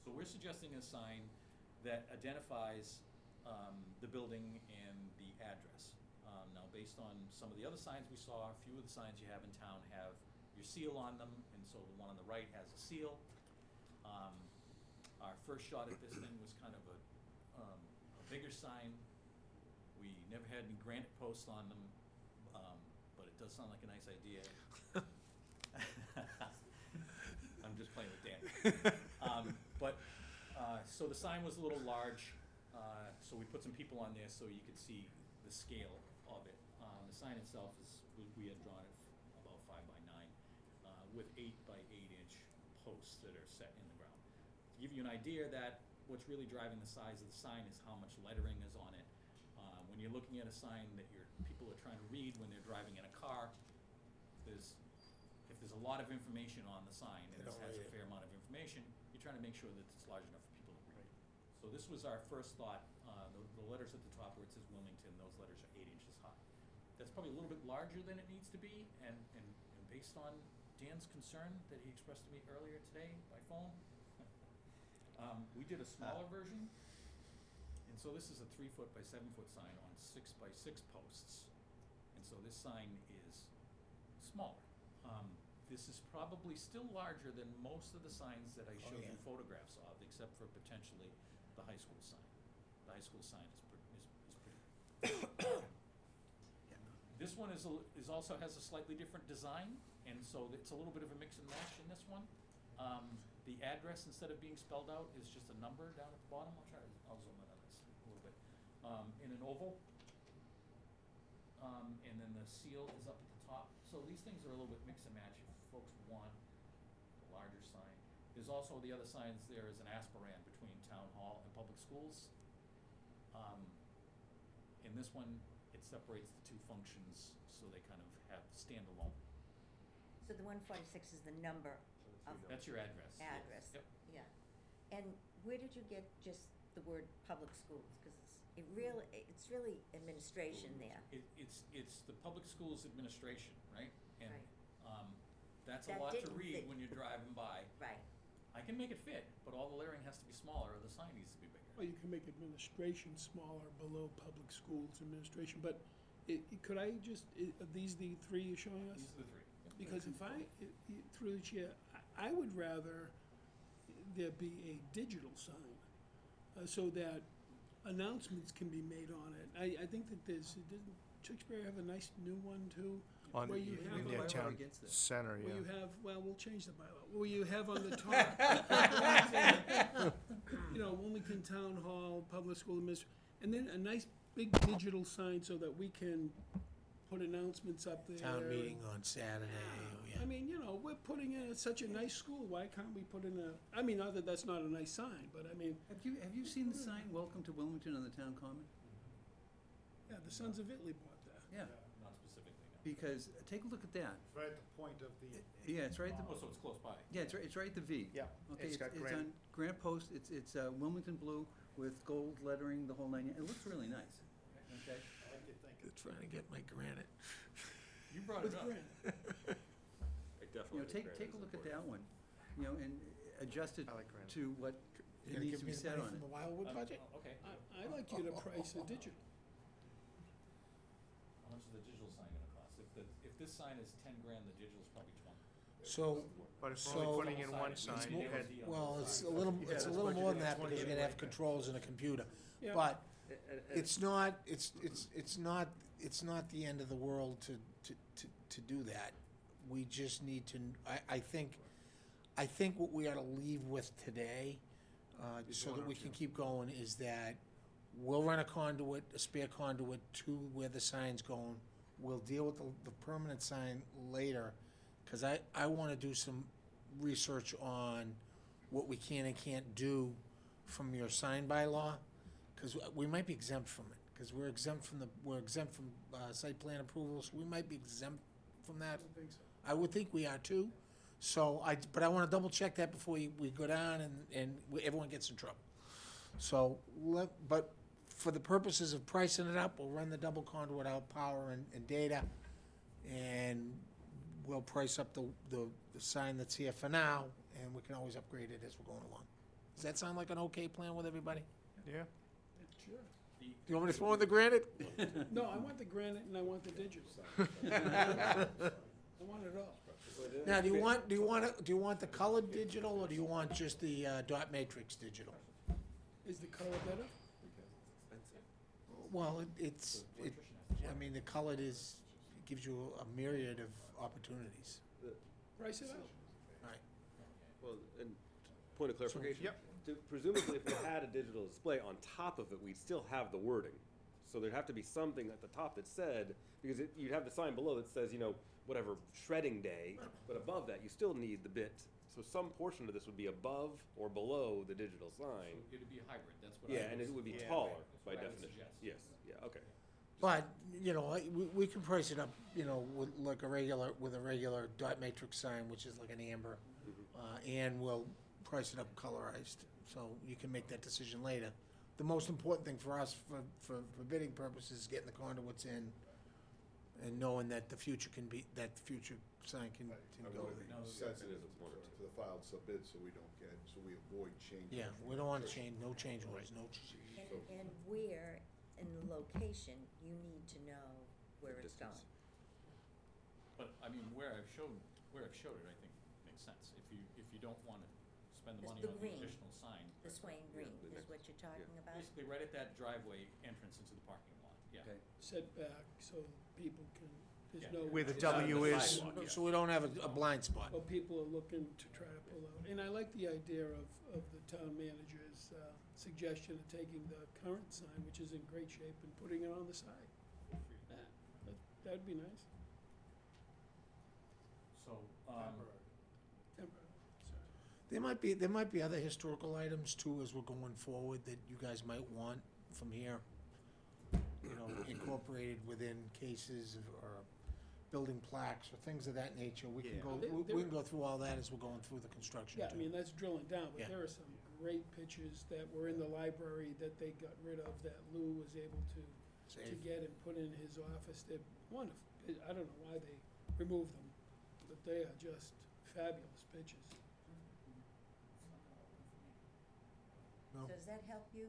So we're suggesting a sign that identifies the building and the address. Now, based on some of the other signs we saw, a few of the signs you have in town have your seal on them, and so the one on the right has a seal. Our first shot at this thing was kind of a bigger sign. We never had any granite posts on them, but it does sound like a nice idea. I'm just playing with Dan. So the sign was a little large, so we put some people on there so you could see the scale of it. The sign itself we had drawn it about 5 by 9, with 8 by 8 inch posts that are set in the ground. To give you an idea that what's really driving the size of the sign is how much lettering is on it. When you're looking at a sign that people are trying to read when they're driving in a car, if there's a lot of information on the sign, and They this don't has a read it. fair amount of information, you're trying to make sure that it's large enough for people to read. So this was our first thought. The letters at the top where it says Wilmington, those letters are 8 inches high. That's probably a little bit larger than it needs to be, and based on Dan's concern that he expressed to me earlier today by phone, we did a smaller version. And so this is a 3-foot by 7-foot sign on 6 by 6 posts. And so this sign is smaller. This is probably still larger than most of the signs that I Oh, showed you yeah. photographs of, except for potentially the high school sign. The high school sign is pretty. This one is also has a slightly different design, and so it's a little bit of a mix and match in this one. The address, instead of being spelled out, is just a number down at the bottom. I'll zoom in on this a little bit. In an oval. And then the seal is up at the top. So these things are a little bit mix and match if folks want a larger sign. There's also the other signs there is an aspirand between town hall and public schools. In this one, it separates the two functions, so they kind of have standalone. so the 146 is the number of That's your address. yes. address. Yep. Yeah. And where did you get just the word public schools? Because it's really administration there. It's the public schools administration, right? And, Right. that's a That lot to didn't read fit. when you're driving by. Right. I can make it fit, but all the lettering has to be smaller, or the sign needs to be bigger. Well, you can make administration smaller below public schools administration, but could I just, are these the 3 you're showing us? These are the 3. Yep. Because if through the chair, I would rather there be a digital sign, so that announcements can be made on it. I think that didn't Tewksbury have a nice new one too? On Where you We have have a a- bylaw town against that. center, Where yeah. you have, well, we'll change the bylaw, where you have on the top, Wilmington Town Hall, Public School and then a nice big digital sign so that we can put announcements up there. Town meeting on Saturday, oh, yeah. I mean, we're putting in such a nice school, why can't we put in not that that's not a nice sign, but I mean, Have you seen the sign, Welcome to Wilmington on the town common? yeah, the Sons of Italy bought that. Yeah, Not specifically, no. because, take a look at that. It's right at the point of the, Yeah, it's right at Oh, the, so it's close by. yeah, it's right at the V. Yeah, Okay, it's got it's granite. on Grant Post, it's Wilmington blue with gold lettering, the whole 9. It looks really nice, okay? I like your thinking. Trying to get my granite. You brought With it up. granite. I definitely think Take a granite is look at important. that one, and adjust it I like granite. to what You're gonna it needs give to me be the said money on from it. the Wildwood budget? Okay. I'd like you to price a digital. How much is the digital sign gonna cost? If this sign is 10 grand, the digital's probably 20. So, But if we're So- only putting in one It's sign, more- you had, well, it's a Yeah, little that's more than budgeted that at because you're gonna have 20. controls and a computer. Yeah. But And- it's not the end of the world to do that. We just need to, I think what we ought to leave with today, Is so one that or we can two. keep going, is that we'll run a spare conduit to where the sign's going. We'll deal with the permanent sign later, cause I wanna do some research on what we can and can't do from your sign bylaw. because we might be exempt from it, because we're exempt from site plan approvals, we might be exempt from I that. don't think so. I would think we are too. So but I wanna double check that before we go down and everyone gets in trouble. So, but for the purposes of pricing it up, we'll run the double conduit out power and data, and we'll price up the sign that's here for now, and we can always upgrade it as we're going along. Does that sound like an okay plan with everybody? Yeah. Sure. Do you want me to throw in the granite? No, I want the granite and I want the digital. I want it all. Now, do you want the colored digital, or do you want just the dot matrix digital? Is the color better? Well, I mean, the colored gives you a myriad of opportunities. Price it out. Right. Well, and point of clarification. Yep. Presumably, if we had a digital display on top of it, we'd still have the wording. So there'd have to be something at the top that said, because you'd have the sign below that says, whatever, shredding day, but above that, you still need the bit. So some portion of this would be above or below the digital sign. It'd be a hybrid, that's what I Yeah, and it would be Yeah. taller That's by what I would definition. suggest. Yes, yeah, okay. But, we can price it up, with like a regular dot matrix sign, which is like an amber. And we'll price it up colorized, so you can make that decision later. The most important thing for us, for bidding purposes, is getting the conduits in and knowing that the future sign can I go wanna there. be No, sensitive to the filed subbid, so we avoid changes. Yeah, we don't wanna change, no change orders, And where in the location, you need to know where it's going. But, I mean, where I've showed it, I think makes sense. If you don't wanna spend the It's money the on the green. additional sign. The Swain Green the is next- what you're talking about? Basically, right at that driveway entrance into the parking lot, yeah. Okay. Setback, so people can, there's Yeah. no. Where the It's on W the is. sidewalk, yeah. So we don't have a blind spot. Well, people are looking to try to pull out. And I like the idea of the town manager's suggestion of taking the current sign, which is in great shape, and putting it on the side. Yeah, that'd be nice. So, Temporary, sorry. There might be other historical items too as we're going forward that you guys might want from here. Incorporated within cases or building plaques or things of that nature. We can Yeah. go, we can go through all that as we're going through the construction Yeah, I too. mean, that's drilling down, but Yeah. there are some great pictures that were in the library that they got rid of, that Lou was able to Save. get and put in his office. They're wonderful. I don't know why they removed them, but they are just fabulous pictures. No. So does that help you,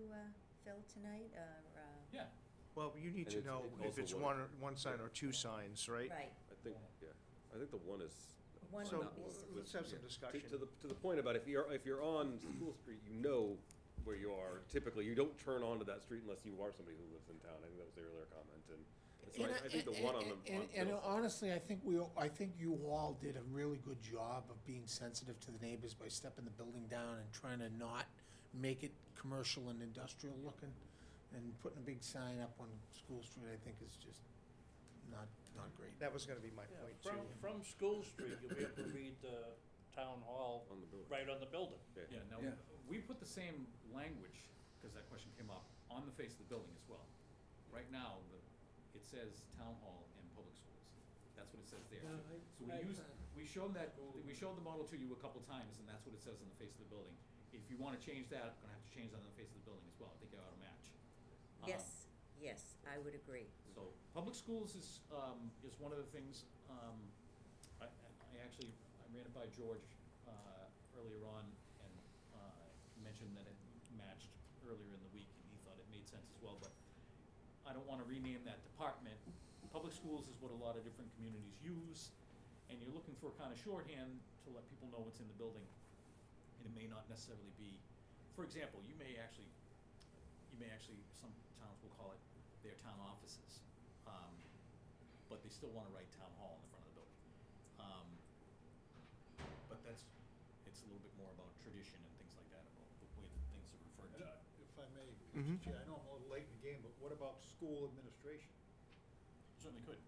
Phil, tonight, or, yeah, Well, you need And to it's- know it if also it's was- one sign or two signs, right? right, I think, yeah, I think the one is. one So, is, let's have some Yeah. discussion. To the point about if you're on School Street, you know where you are. Typically, you don't turn onto that street unless you are somebody who lives in town. I think that was the earlier comment, and so I think the one on the. And honestly, I think you all did a really good job of being sensitive to the neighbors by stepping the building down and trying to not make it commercial and industrial looking. And putting a big sign up on School Street, I think is just not great. That was gonna be my point too. From School Street, you'll be able to read the town hall On the building. right on the building. yeah, now, Yeah. we put the same language, because that question came up, on the face of the building as well. Right now, it says town hall and public schools. That's what it says there. Yeah, So we showed the model to you a couple times, and that's what it says on the face of the building. If you wanna change that, I'm gonna have to change that on the face of the building as well. I think it ought to match. yes, I would agree. So, public schools is one of the things, I ran it by George, earlier on, and, mentioned that it matched earlier in the week, and he thought it made sense as well, but I don't wanna rename that department. Public schools is what a lot of different communities use, and you're looking for kind of shorthand to let people know what's in the building, and it may not necessarily be, for example, you may actually, some towns will call it their town offices, but they still wanna write town hall in the front of the building. But it's a little bit more about tradition and things like that, about the way that things are referred And, to. if I may, Mhm. Mr. Chair, I know I'm a little late in the game, but what about school administration? Certainly could.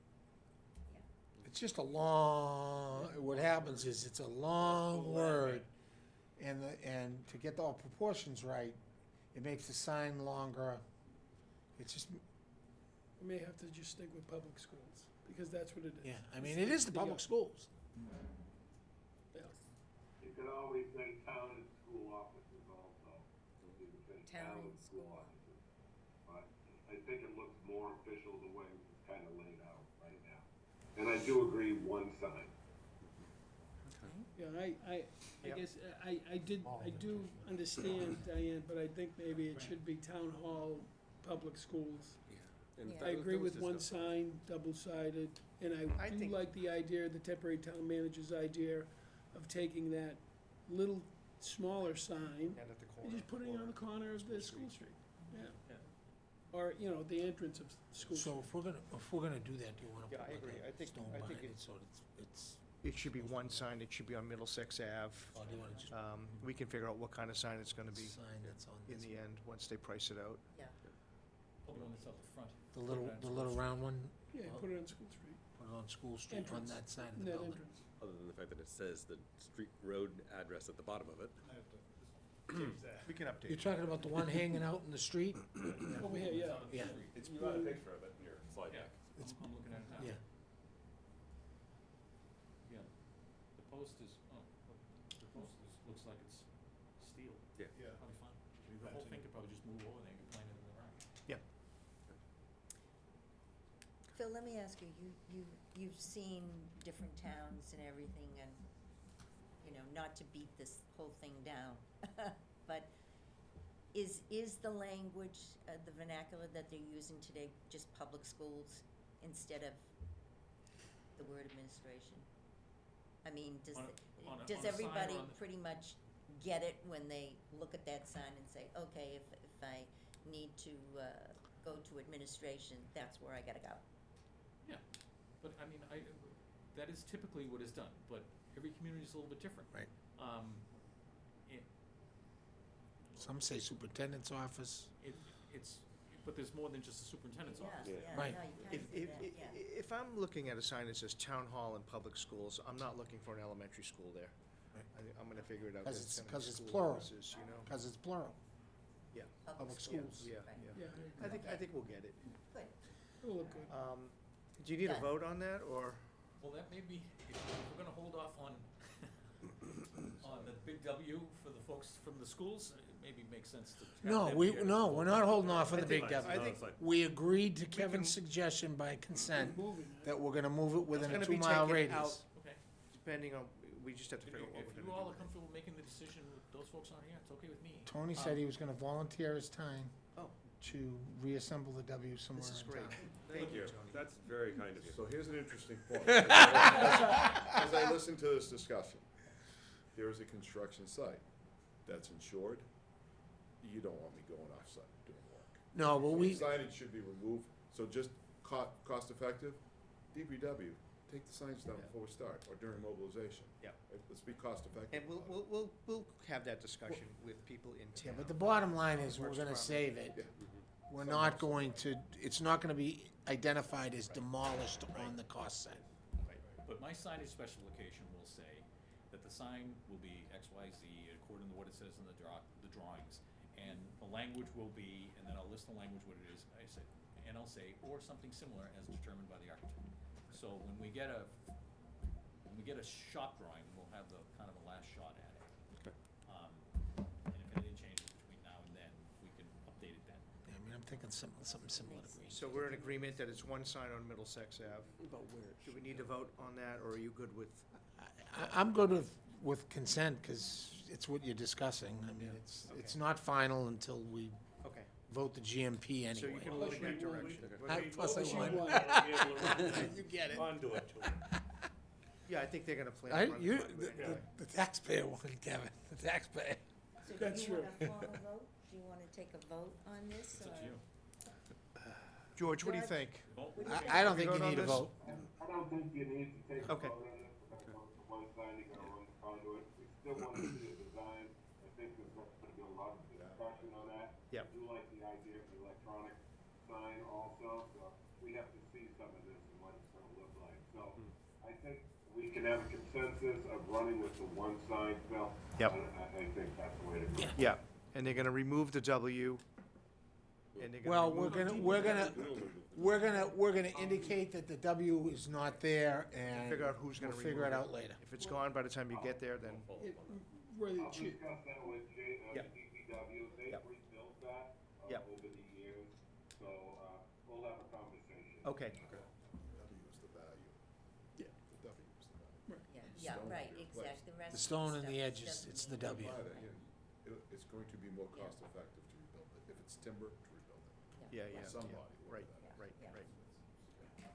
It's just what happens is it's a long word. And to get all proportions right, it makes the sign longer. It's just, We may have to just stick with public schools, because that's what it is. yeah, I mean, it is the public schools. Yeah. You could always say town and school offices also. You could say Town and school offices. But I think it looks more official the way it's kind of laid out right now. And I do agree, one sign. Yeah, I Yep. guess, I do understand, Diane, but I think maybe it should be town hall, public schools. And Yeah. that I was- agree that was with one discussed. sign, double-sided, and I I do think- like the idea, the temporary town manager's idea of taking that little smaller sign And at the corner. and just putting it on the corner of the school street, yeah. Or, you know, the entrance of school street. So if we're gonna do that, do you wanna Yeah, put I like agree. I a think- stone I think behind it- it, so it's, It should be one sign, it should be on Middlesex Ave. or do you wanna just We can figure out what kind of sign it's gonna be sign that's on in this, the end, once they price it out. Yeah. Probably one that's out the front. the little, Put it on the School little Street. round one, Yeah, put it on School Street, put it on School Street, on Entrance. that side of in the that building. entrance. Other than the fact that it says the street road address at the bottom of it. I have to change that. We can You're update. talking about the one hanging out in the street? Over here, yeah. It's on the Yeah. street. It's, you got a picture of it in your slide Yeah, deck. I'm looking at it now. Yeah. Yeah, the post is, the post looks like it's steel. Yeah. Yeah. Probably fine. The whole thing could probably just move over there and get planted in the ground. Phil, let me ask you, you've seen different towns and everything, and, you know, not to beat this whole thing down, but is the language, the vernacular that they're using today just public schools instead of the word administration? I mean, On a does sign or everybody on the- pretty much get it when they look at that sign and say, okay, if I need to, go to administration, that's where I gotta go? Yeah, but I mean, that is typically what is done, but every community is a little bit different. Right. It, Some say superintendent's office. but there's more than just the superintendent's office. Yeah, Yeah. yeah, Right. no, you If, can't say if, that, yeah. if I'm looking at a sign that says town hall and public schools, I'm not looking for an elementary school there. Right. I'm gonna figure it out. 'Cause that it's- gonna be 'cause it's school plural. offices, you know? Cause it's plural. Yeah, Public schools. yeah, Right. yeah. Yeah, I think we'll get it. Good. it'll look good. Do you need a Done. vote on that, or? Well, that may be, if we're gonna hold off on, on the big W for the folks from the schools, it maybe makes sense to. have No, them we, here. no, we're not holding off on I the big think- W. I think We agreed to can- Kevin's suggestion by consent Moving it. that we're gonna move it within a gonna be 2-mile taken radius. out. Okay, Depending on, we just have to if figure out what we're if gonna you do. all are with it. comfortable making the decision with those folks on here, it's okay with me. Tony said he was gonna volunteer his time Oh, to reassemble the W somewhere this is in great. town. Thank you. Tony. That's very kind of you. So here's an interesting point. As I listen to this discussion, there is a construction site that's insured. You don't want me going off-site doing work. No, but we, Signage should be removed, so just cost effective, DPW, take the signs down Yeah. before we start, or during mobilization. Yeah. Let's be cost effective. And we'll have that discussion with people in yeah, town. but the bottom line is we're Works gonna for me. save it. Yeah. We're not going to, it's not gonna be identified as demolished on the cost side. But my signage specification will say that the sign will be X, Y, Z according to what it says in the drawings. And the language will be, and then I'll list the language what it is, and I'll say, or something similar as determined by the architect. So when we get a shop drawing, we'll have the kind of a last shot at it. Okay. And if anything changes between now and then, we can update it then. Yeah, I mean, I'm thinking something similar to Green. So we're in agreement that it's one sign on Middlesex Ave. About where? Do we need to vote on that, or are you good with? I'm good with consent, cause it's what you're discussing. I mean, it's not final until we Okay. vote the GMP So anyway. you can move in that Plus direction. Plus I Plus want- you want- You get it. Conduit to it. Yeah, I think they're gonna plan. I, on running you, front with it anyway. the taxpayer one, Kevin, the taxpayer. So That's do you want true. a formal vote? Do you wanna take a vote on this, It's up to or? you. George, what do you George? think? Vote. What do you I don't We think you vote on need a this? vote. I don't think you need to take a Okay. vote on this, because the one sign, you're gonna run the conduit. We still want to see a design. I think there's gonna be a lot of discussion on that. Yep. I do like the idea of the electronic sign also, so we have to see some of this and what it's gonna look like. So I think we can have a consensus of running with the one sign, Phil. Yep. And I think that's the way to go. Yeah, and they're gonna remove the W, and they're gonna Well, remove. we're gonna indicate that the W is not there, and Figure out who's gonna we'll figure it remove out later. If it's gone by the time you get there, then, It, really, I'll should, discuss that with Yep. DPW, they've Yep. rebuilt that, Yep. over the years, so, we'll have a conversation. okay. W is the value. Yeah. The W is the value. Yeah, Stone right, is exactly, the rest The of stone and stuff the is edges, doesn't it's mean the W. Buy that, it's going to be more cost effective to rebuild it, if it's timber, to rebuild it. Yeah, yeah, Somebody, yeah, right, whatever that right, Yeah. right.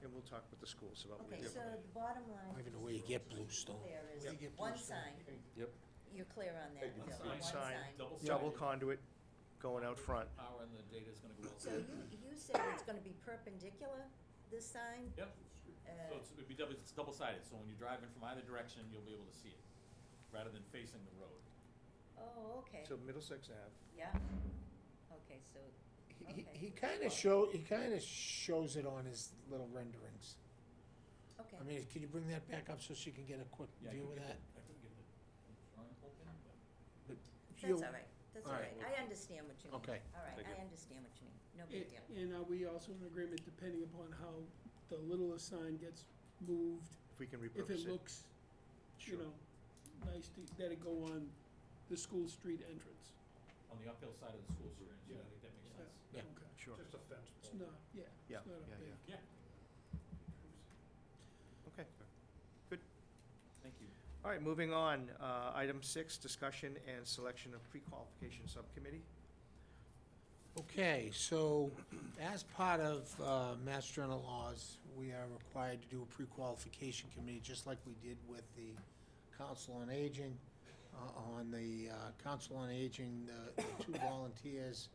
And we'll talk with the schools about Okay, leaving. so the bottom line. I don't even know where you get blue stone. Clear is Where do you get one blue stone? sign, Yep. you're clear on that, One Phil, sign. one sign. Double Double sided. conduit going out front. Power and the data's gonna go out. So you said it's gonna be perpendicular, this sign? Yep, Uh, so it's double sided, so when you're driving from either direction, you'll be able to see it, rather than facing the road. Oh, okay, So Middlesex Ave. yeah, okay, so, okay, He kinda shows it on his little renderings. okay. I mean, can you bring that back up so she can get a quick Yeah, I view of couldn't that? get I couldn't get the drawing open, but. That's You'll- all right, that's all all right, right. I understand what you mean. Okay. All right, Thank I you. understand what you mean, no big deal. and are we also in agreement, depending upon how the littlest sign gets moved, If we can if repurpose it it. looks, you Sure. know, nice to, that it go on the school street entrance? On the uphill side of the school street, yeah, I think that makes sense. Yeah. Okay, Sure. Just a fence it's pole. not, yeah, Yeah, it's not a yeah, big. yeah. Yeah, Okay, good. thank you. All right, moving on. Item 6, discussion and selection of pre-qualification subcommittee. Okay, so as part of Mass General laws, we are required to do a pre-qualification committee, just like we did with the Council on Aging. On the Council on Aging, the two volunteers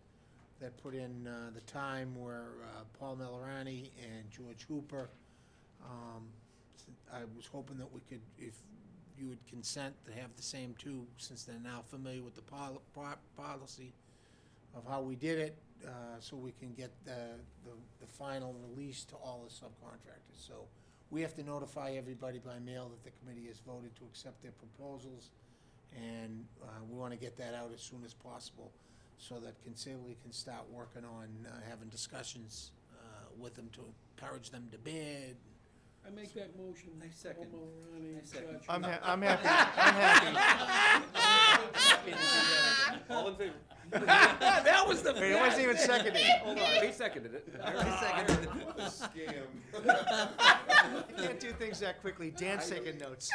that put in the time were Paul Melorani and George Hooper. I was hoping that we could, if you would consent to have the same two, since they're now familiar with the policy of how we did it, so we can get the final release to all the subcontractors. So we have to notify everybody by mail that the committee has voted to accept their proposals, and we want to get that out as soon as possible, so that Consigley can start working on having discussions with them to encourage them to bid. I make that motion. I second. Paul Mulroney, I second. Judge I'm Hooper. I'm happy. All in favor? That was the Wait, it wasn't even seconded. Hold on, he seconded it. Scam. You can't do things that quickly. Dan's taking notes.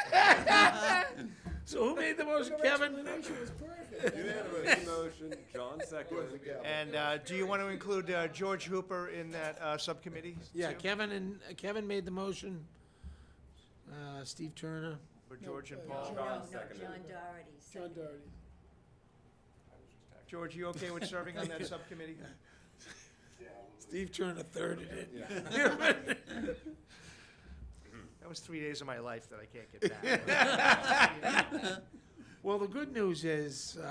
So who made the motion, Kevin? Explanation was perfect. Unanimous motion, John seconded. And do you want to include George Hooper in that subcommittee? Yeah, too? Kevin made the motion. Steve Turner. For George and No, Paul? No, John no, seconded. John Doherty John seconded. Doherty. George, you okay with serving on that subcommittee? Steve Turner thirded it. That was 3 days of my life that I can't get back. Well, the good news is, You're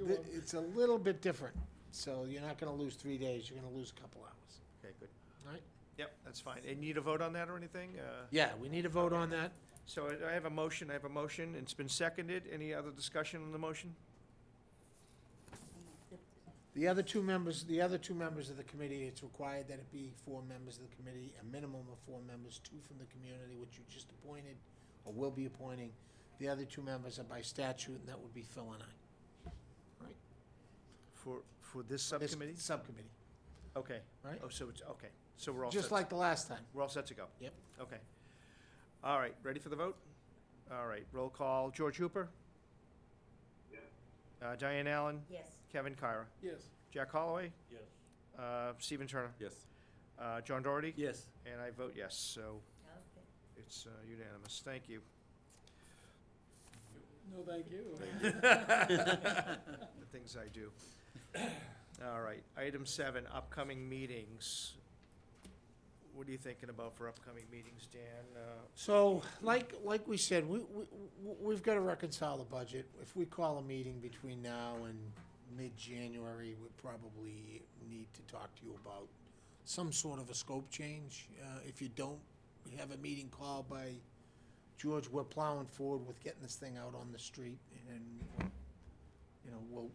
welcome. it's a little bit different. So you're not gonna lose 3 days, you're gonna lose a couple hours. Okay, good. All right? Yep, that's fine. And you need a vote on that or anything? Yeah, we need a vote on that. So I have a motion, and it's been seconded. Any other discussion on the motion? The other two members of the committee, it's required that it be 4 members of the committee, a minimum of 4 members, 2 from the community, which you just appointed, or will be appointing. The other 2 members are by statute, and that would be Phil and I. Right? For this This subcommittee? Subcommittee, Okay. right? Oh, so it's, okay. So we're all set. Just like the last time. We're all set to go? Yep. Okay. All right, ready for the vote? All right, roll call. George Hooper? Yes. Diane Allen? Yes, Kevin Kyra? Yes. Jack Holloway? Yes. Stephen Turner? Yes. John Doherty? Yes. And I vote yes, so okay. it's unanimous. Thank you. No, thank you. The things I do. All right, item 7, upcoming meetings. What are you thinking about for upcoming meetings, Dan? So, like we said, we've got to reconcile the budget. If we call a meeting between now and mid-January, we probably need to talk to you about some sort of a scope change. If you don't have a meeting called by George, we're plowing forward with getting this thing out on the street, and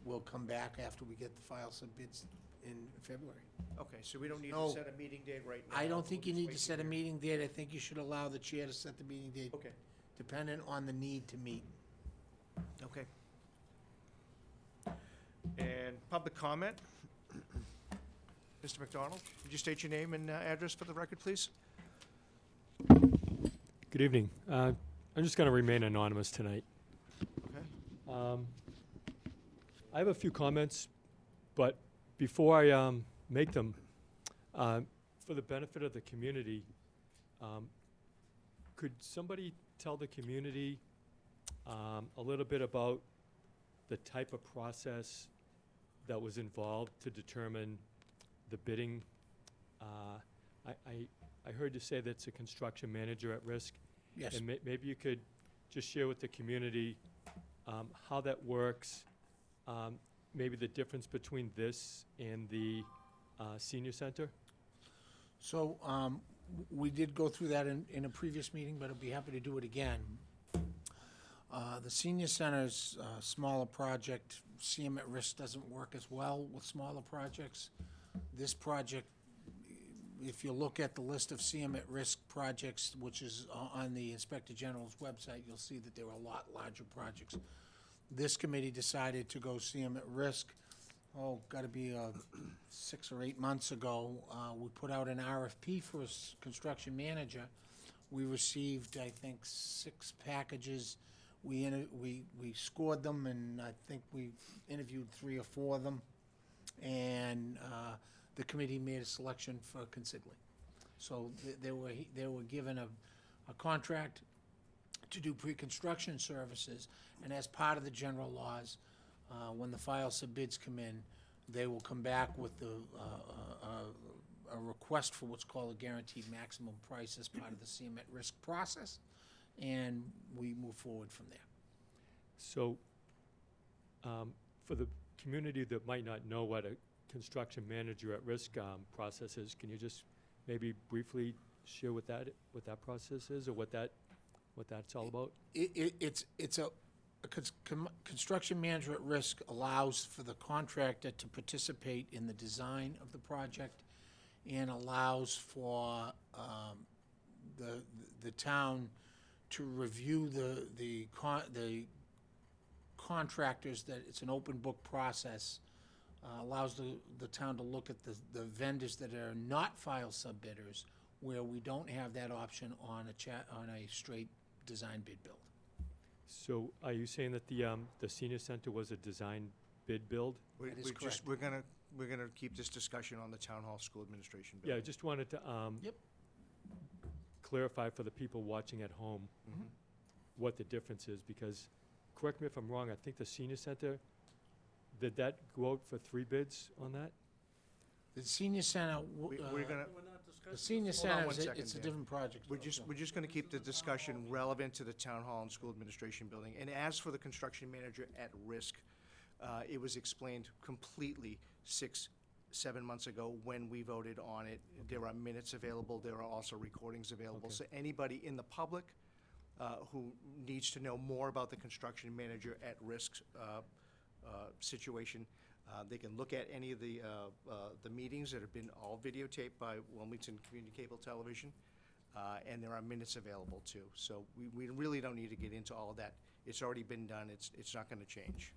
we'll come back after we get the file subbids in February. Okay, so we don't need No. to set a meeting date right now? I don't think We'll you just need to wait set a hear. meeting date. I think you should allow the chair to set the meeting date, Okay, dependent on the need to meet. okay. And public comment? Mr. McDonald, would you state your name and address for the record, please? Good evening. I'm just going to remain anonymous tonight. Okay. I have a few comments, but before I make them, for the benefit of the community, could somebody tell the community a little bit about the type of process that was involved to determine the bidding? I heard you say that's a construction manager at risk. Yes. And maybe you could just share with the community how that works, maybe the difference between this and the senior center? So, we did go through that in a previous meeting, but I'd be happy to do it again. The senior center's a smaller project. CM at risk doesn't work as well with smaller projects. This project, if you look at the list of CM at risk projects, which is on the Inspector General's website, you'll see that there are a lot larger projects. This committee decided to go CM at risk, gotta be 6 or 8 months ago. We put out an RFP for a construction manager. We received, I think, 6 packages. We scored them, and I think we interviewed 3 or 4 of them. And the committee made a selection for Consigli. So they were given a contract to do pre-construction services, and as part of the general laws, when the file subbids come in, they will come back with a request for what's called a guaranteed maximum price as part of the CM at risk process, and we move forward from there. So, for the community that might not know what a construction manager at risk process is, can you just maybe briefly share what that process is, or what that's all about? It's a construction manager at risk allows for the contractor to participate in the design of the project, and allows for the town to review the contractors, that it's an open book process, allows the town to look at the vendors that are not file subbidders, where we don't have that option on a straight design bid build. So, are you saying that the senior center was a design bid build? That is correct. We're gonna keep this discussion on the town hall school administration Yeah, I building. just wanted to Yep. clarify for the people watching at home Mhm. what the difference is, because, correct me if I'm wrong, I think the senior center, did that go out for 3 bids on that? The senior center, We're gonna, We're not the discussing. senior Hold on center, one second, it's a Dan. different project. we're just gonna keep the discussion relevant to the town hall and school administration building. And as for the construction manager at risk, it was explained completely 6-7 months ago when we voted on it. There are minutes available, there are also recordings available. Okay. So anybody in the public who needs to know more about the construction manager at risk situation, they can look at any of the meetings that have been all videotaped by Wilmington Community Cable Television, and there are minutes available too. So we really don't need to get into all of that. It's already been done, it's not gonna change.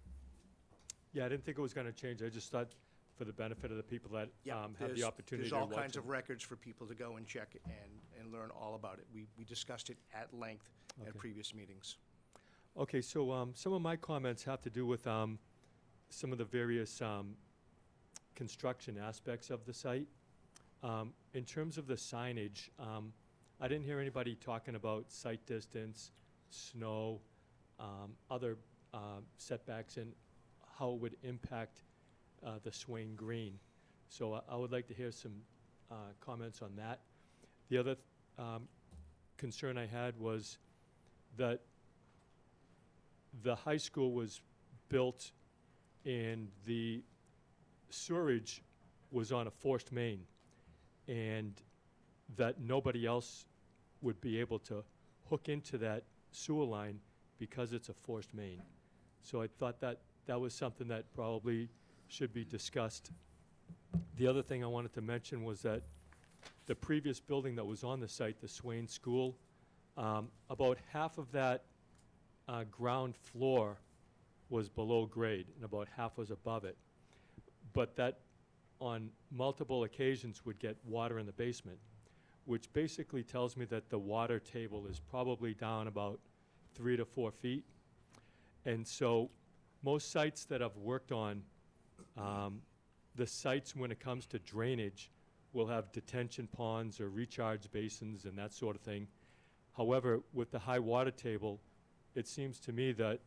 Yeah, I didn't think it was gonna change, I just thought for the benefit of the people that have the opportunity to watch There's all kinds it. of records for people to go and check and learn all about it. We discussed it at length at Okay. previous meetings. Okay, so some of my comments have to do with some of the various construction aspects of the site. In terms of the signage, I didn't hear anybody talking about site distance, snow, other setbacks, and how it would impact the Swain Green. So I would like to hear some comments on that. The other concern I had was that the high school was built and the sewerage was on a forced main, and that nobody else would be able to hook into that sewer line because it's a forced main. So I thought that that was something that probably should be discussed. The other thing I wanted to mention was that the previous building that was on the site, the Swain School, about half of that ground floor was below grade and about half was above it. But that on multiple occasions would get water in the basement, which basically tells me that the water table is probably down about 3 to 4 feet. And so most sites that I've worked on, the sites when it comes to drainage will have detention ponds or recharge basins and that sort of thing. However, with the high water table, it seems to me that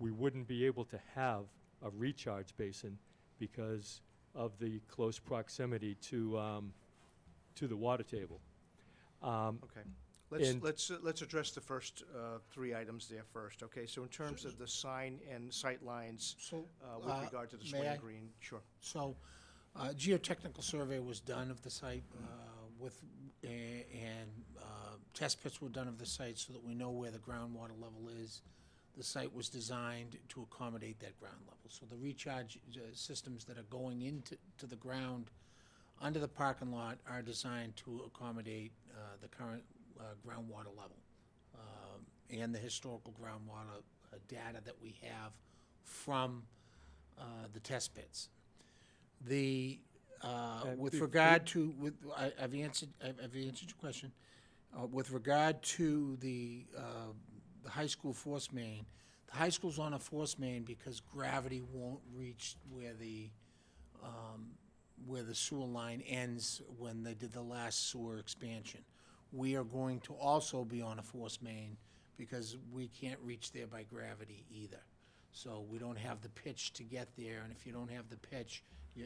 we wouldn't be able to have a recharge basin because of the close proximity to the water table. Okay. And- Let's address the first three items there first, okay? So in terms of the sign and sight lines So, with regard to the may I? Swain Green, sure. So, geotechnical survey was done of the site, and test pits were done of the site so that we know where the groundwater level is. The site was designed to accommodate that ground level. So the recharge systems that are going into the ground under the parking lot are designed to accommodate the current groundwater level and the historical groundwater data that we have from the test pits. The with be- regard to I've answered your question. With regard to the high school force main, the high school's on a force main because gravity won't reach where the sewer line ends when they did the last sewer expansion. We are going to also be on a force main because we can't reach there by gravity either. So we don't have the pitch to get there, and if you don't have the pitch,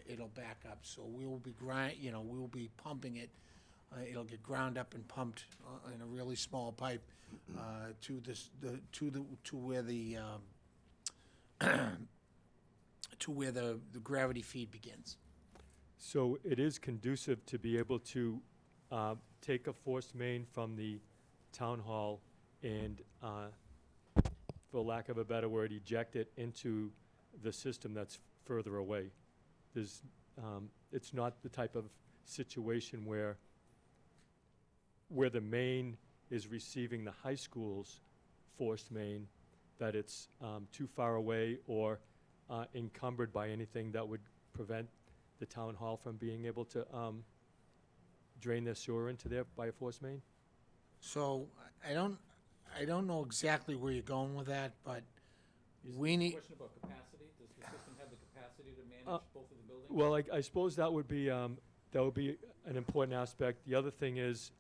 it'll back up. So we will be we will be pumping it. It'll get ground up and pumped in a really small pipe to where the to where the gravity feed begins. So it is conducive to be able to take a forced main from the town hall and, for lack of a better word, eject it into the system that's further away. There's, it's not the type of situation where the main is receiving the high school's forced main, that it's too far away or encumbered by anything that would prevent the town hall from being able to drain their sewer into there by a force main? So I don't know exactly where you're going with that, but we need. Question about capacity, does the system have the capacity to manage both of the buildings? Well, I suppose that would be an important aspect. The other thing is,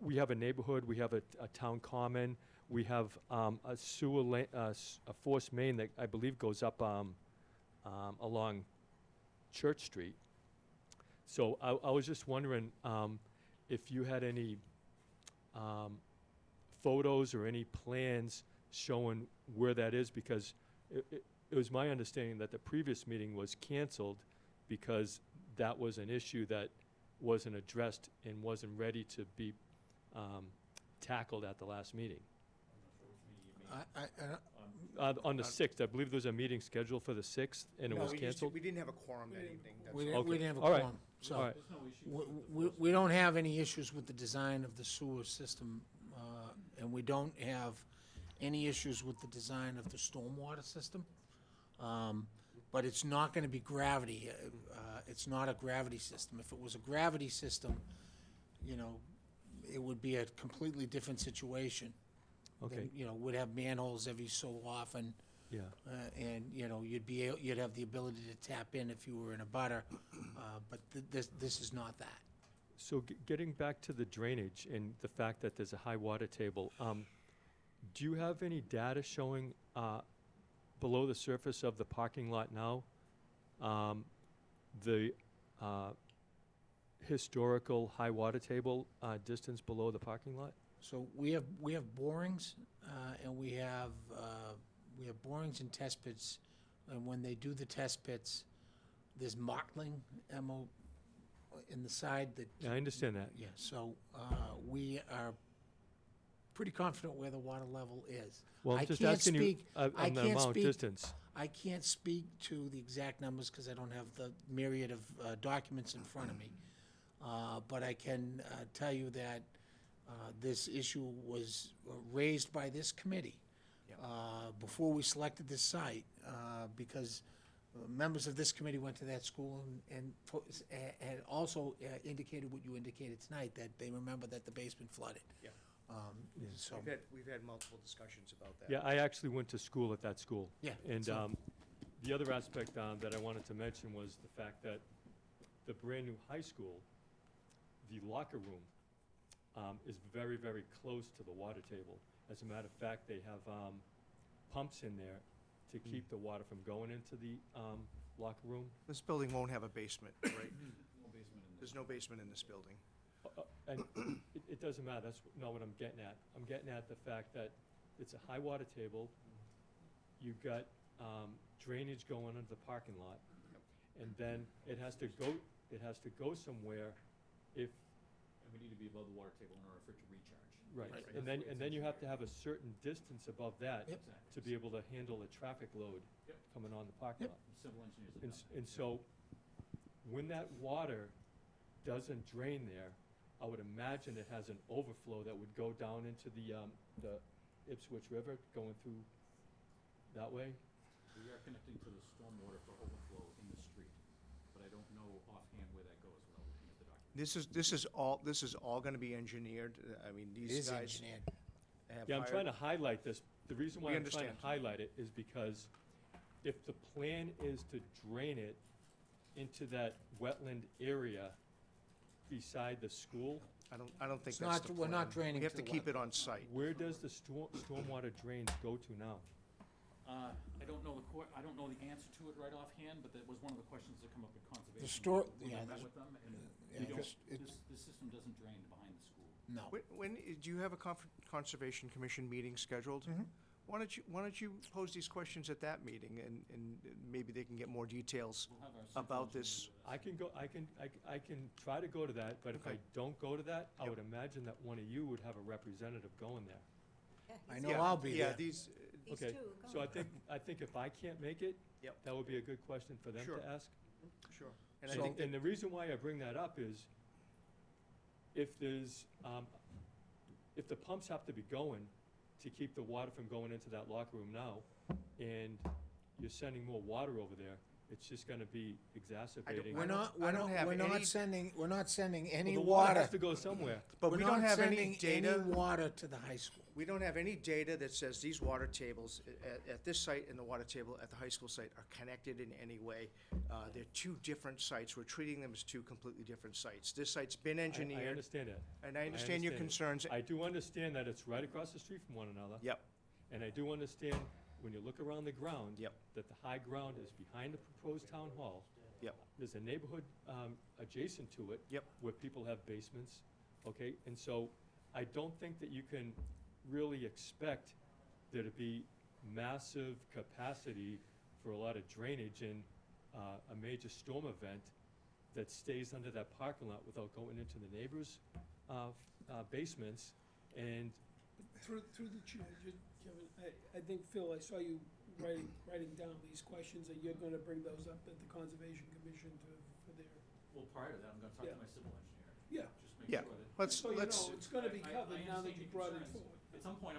we have a neighborhood, we have a town common, we have a sewer a force main that I believe goes up along Church Street. So I was just wondering if you had any photos or any plans showing where that is, because it was my understanding that the previous meeting was canceled because that was an issue that wasn't addressed and wasn't ready to be tackled at the last meeting. On the 6th, I believe there was a meeting scheduled for the 6th, and it No, was we canceled? didn't have a quorum that evening, that's We all. didn't have a All right. quorum, so. All right. There's no issue. We don't have any issues with the design of the sewer system, and we don't have any issues with the design of the stormwater system. But it's not gonna be gravity, it's not a gravity system. If it was a gravity system, it would be a completely different situation. Okay, Then, we'd have manholes every so often, yeah. and, you'd have the ability to tap in if you were in a butter, but this is not that. So getting back to the drainage and the fact that there's a high water table, do you have any data showing below the surface of the parking lot now, the historical high water table distance below the parking lot? So we have borings, and we have borings and test pits, and when they do the test pits, there's mottling, in the side that. Yeah, I understand that. Yeah, so we are pretty confident where the water level is. Well, I I'm just can't asking you speak- I on the can't amount speak- distance. I can't speak to the exact numbers because I don't have the myriad of documents in front of me. But I can tell you that this issue was raised by this committee before we selected this site, because members of this committee went to that school and also indicated what you indicated tonight, that they remember that the basement flooded. Yeah. So, We've had multiple discussions about that. Yeah, I actually went to school at that school. Yeah, And so- the other aspect that I wanted to mention was the fact that the brand-new high school, the locker room, is very, very close to the water table. As a matter of fact, they have pumps in there to keep the water from going into the locker room. This building won't have a basement, right? No basement in There's no basement in this building. And it doesn't matter, that's not what I'm getting at. I'm getting at the fact that it's a high water table, you've got drainage going into the parking lot, and then it has to go somewhere if, And we need to be above the water table in order for it to recharge. right, That's and the way then it's you have to engineered. have a certain distance above that Yep. Exactly. to be able to handle the traffic load Yep. coming on the parking Yep. lot. Civil engineers have And, done that. and so, when that water doesn't drain there, I would imagine it has an overflow that would go down into the Ipswich River, going through that way. We are connecting to the stormwater for overflow in the street, but I don't know offhand where that goes without looking at the document. This is all gonna be engineered. I mean, it these is guys engineered. have Yeah, I'm trying to hired. highlight this. The reason why We I'm trying to understand. highlight it is because if the plan is to drain it into that wetland area beside the school, I don't think It's that's the not- we're not plan. draining We have to to the keep it on site. where does the stormwater drains go to now? I don't know I don't know the answer to it right offhand, but that was one of the questions that come up in conservation. When yeah, I met there's- with them, and yeah, we don't, it's- this system doesn't drain behind the school. No. Do you have a Conservation Commission meeting scheduled? Mhm. Why don't you pose these questions at that meeting, and maybe they can get more details We'll have our central about engineer this? with us. I can try to go to that, but if I Okay. don't go to that, I Yep. would imagine that one of you would have a representative going there. Yeah, I he's know Yeah, I'll be Yeah, there. these, These Okay, two are so going. I think if I can't make it, Yep. that would be a good question for them Sure. to ask. sure. And I So- think that And the reason why I bring that up is, if there's, if the pumps have to be going to keep the water from going into that locker room now, and you're sending more water over there, it's just gonna be exacerbating. We're I not, don't we're not, have we're any- not sending, we're not sending Well, any the water water. has to go somewhere. But We're we don't not have any sending data. any water to the high school. We don't have any data that says these water tables at this site and the water table at the high school site are connected in any way. They're two different sites. We're treating them as two completely different sites. This site's been I engineered, understand that. and I understand your understand concerns. I do understand that it's right across the street from one another. Yep, And I do understand, when you look around the ground. Yep. That the high ground is behind the proposed town hall. Yep. There's a neighborhood, adjacent to it. Yep. Where people have basements, okay? And so, I don't think that you can really expect there to be massive capacity for a lot of drainage in, a major storm event that stays under that parking lot without going into the neighbors', basements. And Through the chair, Kevin, I think, Phil, I saw you writing down these questions, and you're gonna bring those up at the Conservation Commission for their, Well, prior to that, I'm gonna talk Yeah. to my civil engineer. yeah. Just make yeah. sure that. Let's, So you let's, know, it's gonna be I- I covered now that understand you your brought it concerns. forward. At some point,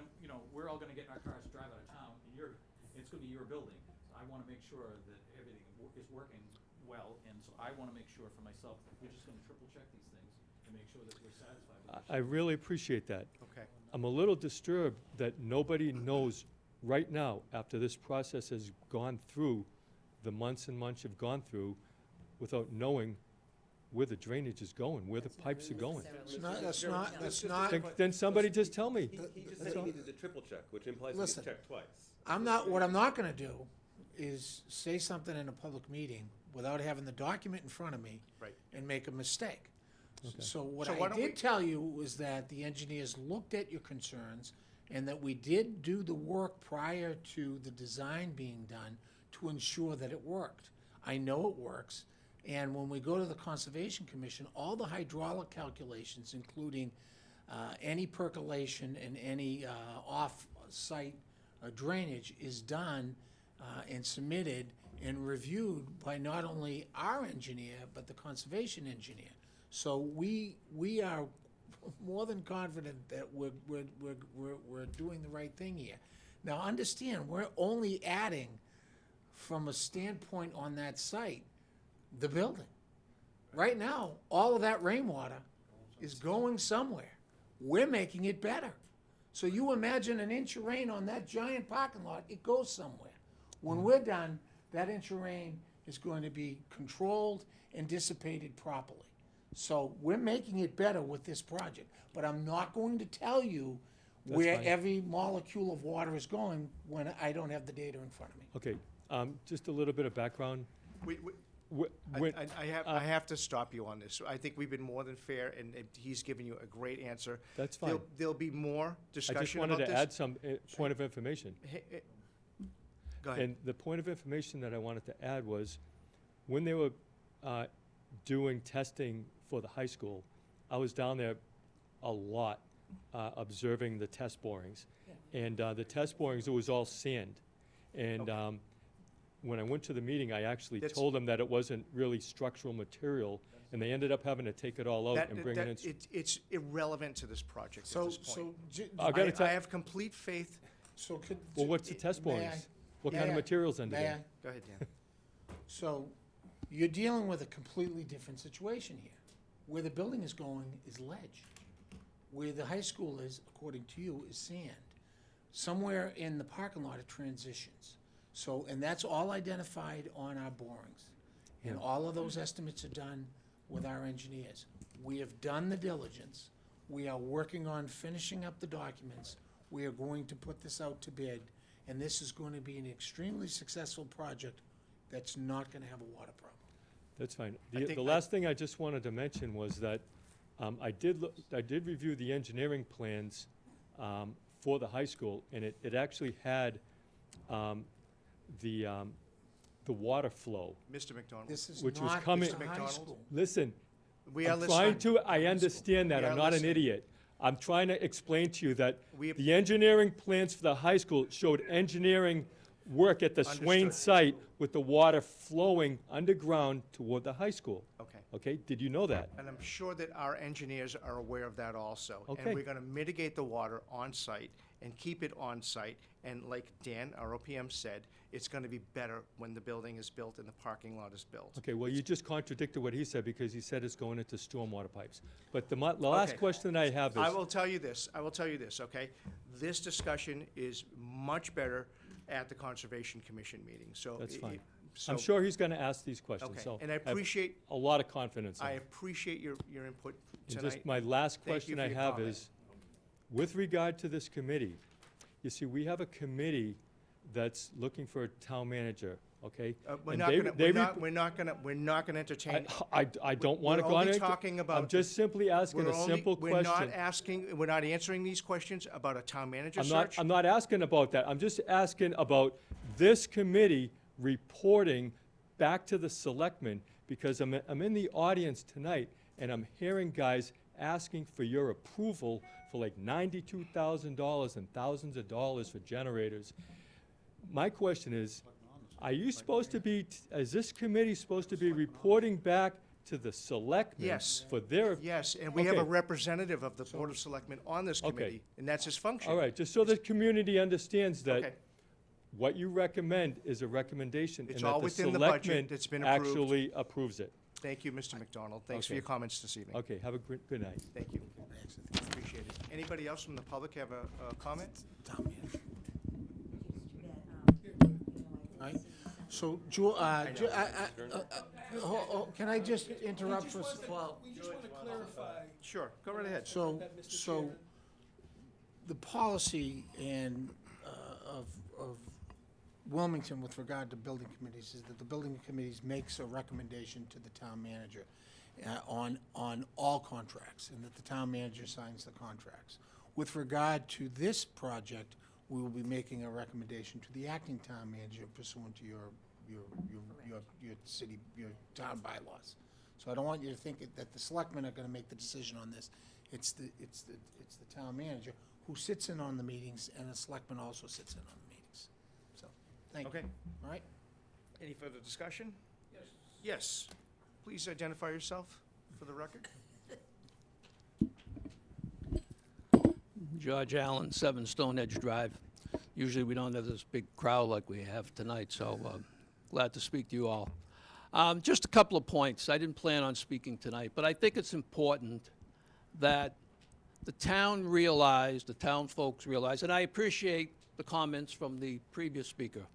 we're all gonna get in our cars to drive out of town, and it's gonna be your building. So I wanna make sure that everything is working well, and so I wanna make sure for myself, that we're just gonna triple check these things and make sure that we're satisfied with I really appreciate that. okay. I'm a little disturbed that nobody knows right now, after this process has gone through, the months and months you've gone through, without knowing where the drainage is going, where the pipes are going. That's not, Then somebody just tell me. He just That's said all. he needed to triple check, which implies he Listen. needs to check twice. what I'm not gonna do is say something in a public meeting without having the document in front of me. Right. And make a mistake. Okay. So what So why I don't we- did tell you was that the engineers looked at your concerns and that we did do the work prior to the design being done to ensure that it worked. I know it works, and when we go to the Conservation Commission, all the hydraulic calculations, including any percolation and any off-site drainage is done and submitted and reviewed by not only our engineer, but the conservation engineer. So we are more than confident that we're doing the right thing here. Now, understand, we're only adding, from a standpoint on that site, the building. Right now, all of that rainwater is going somewhere. We're making it better. So you imagine an inch of rain on that giant parking lot, it goes somewhere. When we're done, that inch of rain is going to be controlled and dissipated properly. So we're making it better with this project, but I'm not going to tell you where fine. every molecule of water is going when I don't have the data in front of me. Okay, just a little bit of background. I have to stop you on this. I think we've been more than fair, and he's given you a great answer. That's fine. There'll be more I discussion just about wanted this. to add some point of information. Go ahead. And the point of information that I wanted to add was, when they were doing testing for the high school, I was down there a lot, observing the test borings. And the test borings, it was all sand. And when I went to the meeting, I actually That's- told them that it wasn't really structural material, and they ended up having to take it all out and bring it in. It's irrelevant to this project at So, this point. I gotta I tell- have complete faith. So could. Well, what's the test may I- borings? What may kind of I- materials under may there? I? Go ahead, Dan. So you're dealing with a completely different situation here. Where the building is going is ledge. Where the high school is, according to you, is sand. Somewhere in the parking lot it transitions. So, and that's all identified on our borings. And all of those estimates are done with our engineers. We have done the diligence. We are working on finishing up the documents. We are going to put this out to bid, and this is going to be an extremely successful project that's not gonna have a water problem. That's fine. I The think last thing I just wanted to mention was that I did review the engineering plans for the high school, and it actually had the water flow. Mr. McDonald, This is Which was not coming- the high McDonald? school. Listen, we are I'm listening. trying to, I understand that, We I'm are not an listening. idiot. I'm trying to explain to you that We- the engineering plans for the high school showed engineering work at the Swain Understood. site with the water flowing underground toward the high school. Okay. Okay, did you know that? And I'm sure that our engineers are aware of that also. Okay. And we're gonna mitigate the water on-site and keep it on-site. And like Dan, our OPM said, it's gonna be better when the building is built and the parking lot is built. Okay, well, you just contradicted what he said, because he said it's going into stormwater pipes. But the last Okay. question I have I is, will tell you this, okay? This discussion is much better at the Conservation Commission meeting, so. That's fine. so- I'm sure he's gonna ask these questions, Okay, so. and I have appreciate, a lot of confidence in I him. appreciate your input And tonight. just my last Thank you question for I your have comment. is, with regard to this committee, you see, we have a committee that's looking for a town manager, okay? We're And not they- gonna, they we're not gonna entertain. I don't wanna We're go on only it. talking about I'm just simply asking a simple We're not question. asking, we're not answering these questions about a town manager I'm not, search. I'm not asking about that. I'm just asking about this committee reporting back to the selectmen, because I'm in the audience tonight, and I'm hearing guys asking for your approval for like $92,000 and thousands of dollars for generators. My question is, are you supposed to be, is this committee supposed to be reporting back to the selectmen? Yes. For their, Yes, and we have a Okay. representative of the Board of Selectmen on this Okay. committee, and that's his function. all right, just so the community understands Okay. that what you recommend is a recommendation, and It's that all the within the budget selectmen that's been approved. actually approves it. Thank you, Mr. McDonald. Thanks for Okay. your comments this evening. Okay, have a good night. Thank you. Appreciate it. Anybody else from the public have a comment? Town manager. I Right. didn't see some- So, can I just interrupt for, well, We just want to clarify Sure, go right ahead. so, that, Mr. so, Chairman. the policy and, of Wilmington with regard to building committees is that the building committees makes a recommendation to the town manager on all contracts, and that the town manager signs the contracts. With regard to this project, we will be making a recommendation to the acting town manager pursuant to your city, your town bylaws. So I don't want you to think that the selectmen are gonna make the decision on this. It's the town manager who sits in on the meetings, and the selectman also sits in on the meetings. So, thank you. Okay. All right? Any further discussion? Yes. Yes. Please identify yourself for the record. George Allen, 7 Stone Edge Drive. Usually we don't have this big crowd like we have tonight, so glad to speak to you all. Just a couple of points. I didn't plan on speaking tonight, but I think it's important that the town folks realize, and I appreciate the comments from the previous speaker,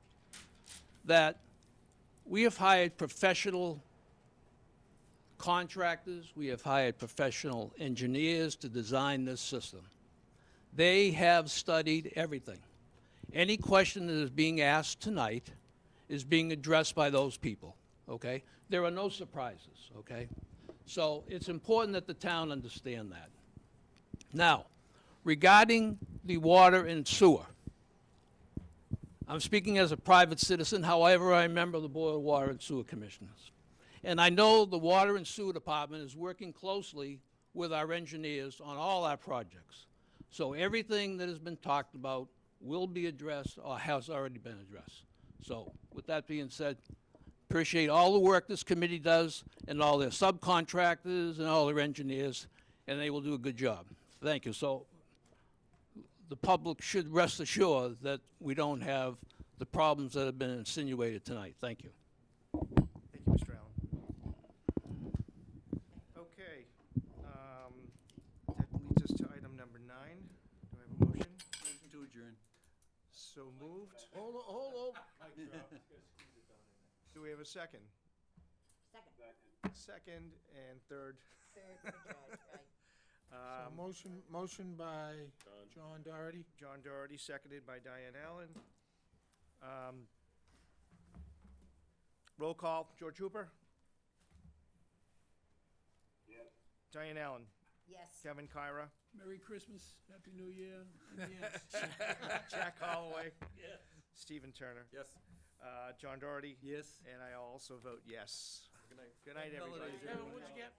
that we have hired professional contractors, we have hired professional engineers to design this system. They have studied everything. Any question that is being asked tonight is being addressed by those people, okay? There are no surprises, okay? So it's important that the town understand that. Now, regarding the water and sewer, I'm speaking as a private citizen, however, I'm a member of the Board of Water and Sewer Commissioners. And I know the Water and Sewer Department is working closely with our engineers on all our projects. So everything that has been talked about will be addressed or has already been addressed. So with that being said, appreciate all the work this committee does and all their subcontractors and all their engineers, and they will do a good job. Thank you. So the public should rest assured that we don't have the problems that have been insinuated tonight. Thank you. Thank you, Mr. Allen. Okay, that leads us to item number 9. Do I have a motion? Motion to adjourn. So moved. Hold. Do we have a second? Second. Second and third. Third for George, right. So motion by John Doherty. John Doherty, seconded by Diane Allen. Roll call, George Hooper, Yes. Diane Allen, Yes. Kevin Kyra, Merry Christmas, Happy New Year, and yes. Jack Holloway, Stephen Turner, Yes. John Doherty, Yes. and I also vote yes. Good night. Good night, Happy everybody. holidays, Kevin, what'd you get?